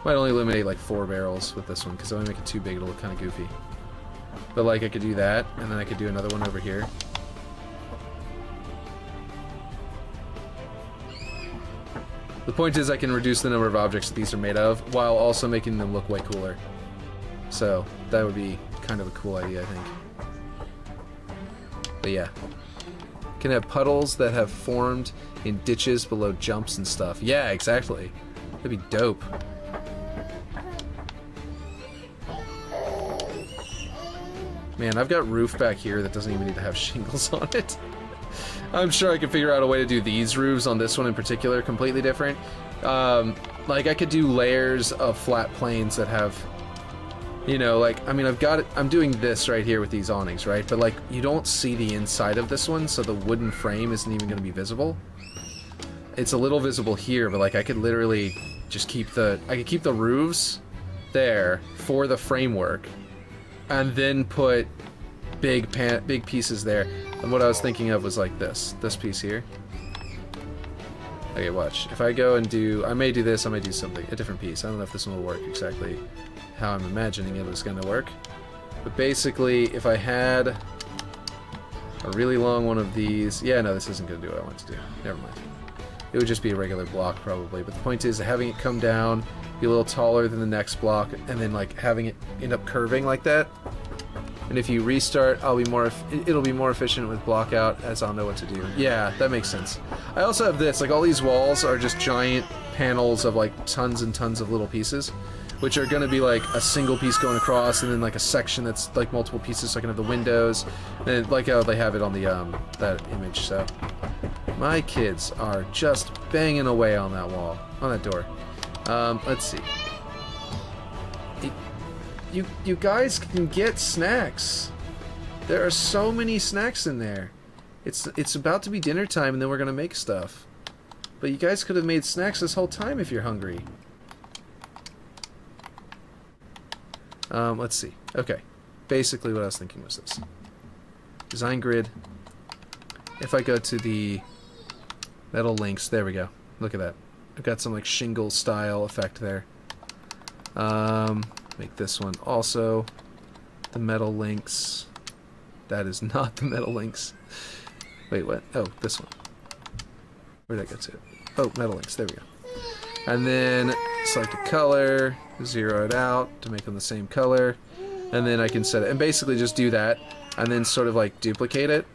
Might only eliminate like 4 barrels with this one, because if I make it too big, it'll look kind of goofy. But like, I could do that, and then I could do another one over here. The point is, I can reduce the number of objects that these are made of, while also making them look way cooler. So, that would be kind of a cool idea, I think. But yeah. Can have puddles that have formed in ditches below jumps and stuff. Yeah, exactly. That'd be dope. Man, I've got roof back here that doesn't even need to have shingles on it. I'm sure I could figure out a way to do these roofs on this one in particular completely different. Like, I could do layers of flat planes that have, you know, like, I mean, I'm doing this right here with these awnings, right? But, like, you don't see the inside of this one, so the wooden frame isn't even going to be visible. It's a little visible here, but, like, I could literally just keep the roofs there for the framework, and then put big pieces there. And what I was thinking of was like this piece here. Okay, watch. If I go and do, I may do this, I may do something, a different piece. I don't know if this one will work exactly how I'm imagining it was going to work. But basically, if I had a really long one of these, yeah, no, this isn't going to do what I want to do. Never mind. It would just be a regular block probably. But the point is, having it come down, be a little taller than the next block, and then like having it end up curving like that. And if you restart, it'll be more efficient with block out, as I'll know what to do. Yeah, that makes sense. I also have this, like, all these walls are just giant panels of like tons and tons of little pieces, which are going to be like a single piece going across, and then like a section that's like multiple pieces, so I can have the windows, and like how they have it on the that image. So my kids are just banging away on that wall, on that door. Let's see. You guys can get snacks. There are so many snacks in there. It's about to be dinner time, and then we're gonna make stuff. But you guys could have made snacks this whole time if you're hungry. Let's see. Okay. Basically what I was thinking was this. Design grid. If I go to the metal links, there we go. Look at that. I've got some like shingle style effect there. Make this one also the metal links. That is not the metal links. Wait, what? Oh, this one. Where'd that go to? Oh, metal links. There we go. And then select a color, zero it out to make them the same color, and then I can set it. And basically just do that, and then sort of like duplicate it,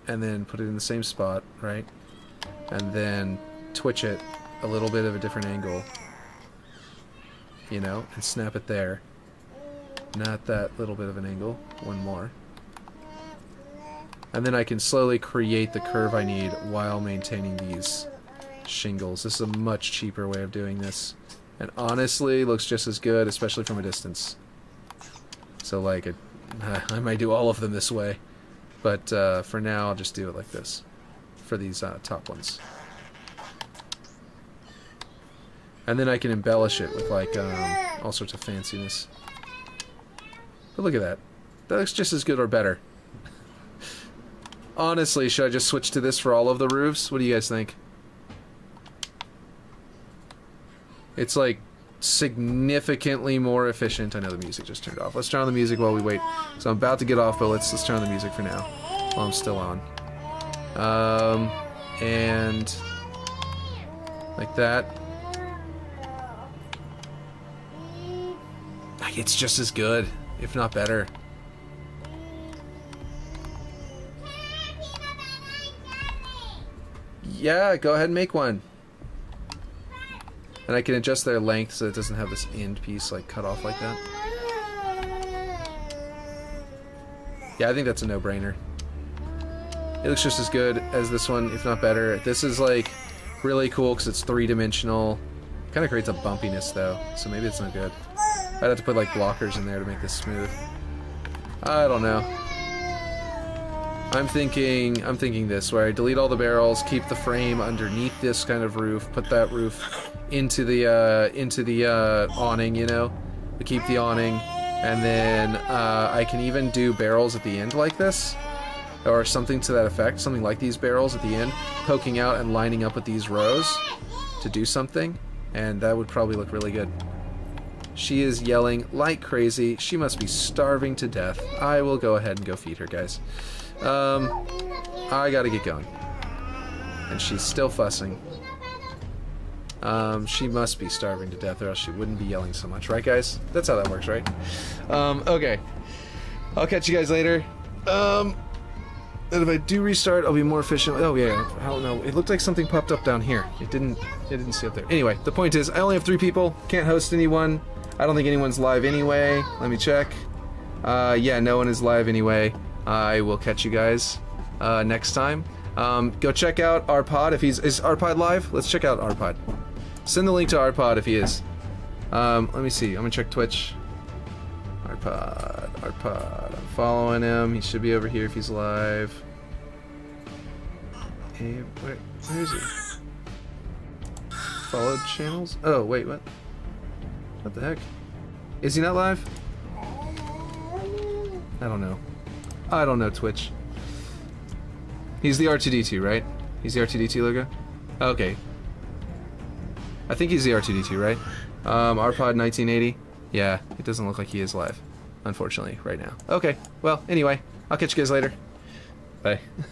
and then put it in the same spot, right? And then twitch it a little bit of a different angle, you know, and snap it there. Not that little bit of an angle. One more. And then I can slowly create the curve I need while maintaining these shingles. This is a much cheaper way of doing this. And honestly, looks just as good, especially from a distance. So like, I might do all of them this way. But for now, I'll just do it like this. For these top ones. And then I can embellish it with like all sorts of fanciness. But look at that. That looks just as good or better. Honestly, should I just switch to this for all of the roofs? What do you guys think? It's like significantly more efficient. I know the music just turned off. Let's turn on the music while we wait. So I'm about to get off, but let's turn on the music for now while I'm still on. And like that. It's just as good, if not better. Yeah, go ahead and make one. And I can adjust their length so it doesn't have this end piece like cut off like that. Yeah, I think that's a no-brainer. It looks just as good as this one, if not better. This is like really cool because it's three-dimensional. Kind of creates a bumpiness though, so maybe it's not good. I'd have to put like blockers in there to make this smooth. I don't know. I'm thinking this, where I delete all the barrels, keep the frame underneath this kind of roof, put that roof into the awning, you know, to keep the awning, and then I can even do barrels at the end like this, or something to that effect, something like these barrels at the end, poking out and lining up with these rows to do something, and that would probably look really good. She is yelling like crazy. She must be starving to death. I will go ahead and go feed her, guys. I gotta get going. And she's still fussing. She must be starving to death, or else she wouldn't be yelling so much, right, guys? That's how that works, right? Okay. I'll catch you guys later. And if I do restart, I'll be more efficient. Oh yeah, I don't know. It looked like something popped up down here. It didn't see up there. Anyway, the point is, I only have 3 people. Can't host anyone. I don't think anyone's live anyway. Let me check. Yeah, no one is live anyway. I will catch you guys next time. Go check out Arpod if he's... Is Arpod live? Let's check out Arpod. Send the link to Arpod if he is. Let me see. I'm gonna check Twitch. Arpod. I'm following him. He should be over here if he's live. Hey, where is he? Followed channels? Oh, wait, what? What the heck? Is he not live? I don't know. I don't know, Twitch. He's the R2D2, right? He's the R2D2 logo? Okay. I think he's the R2D2, right? Arpod 1980. Yeah, it doesn't look like he is live, unfortunately, right now. Okay, well, anyway, I'll catch you guys later. Bye.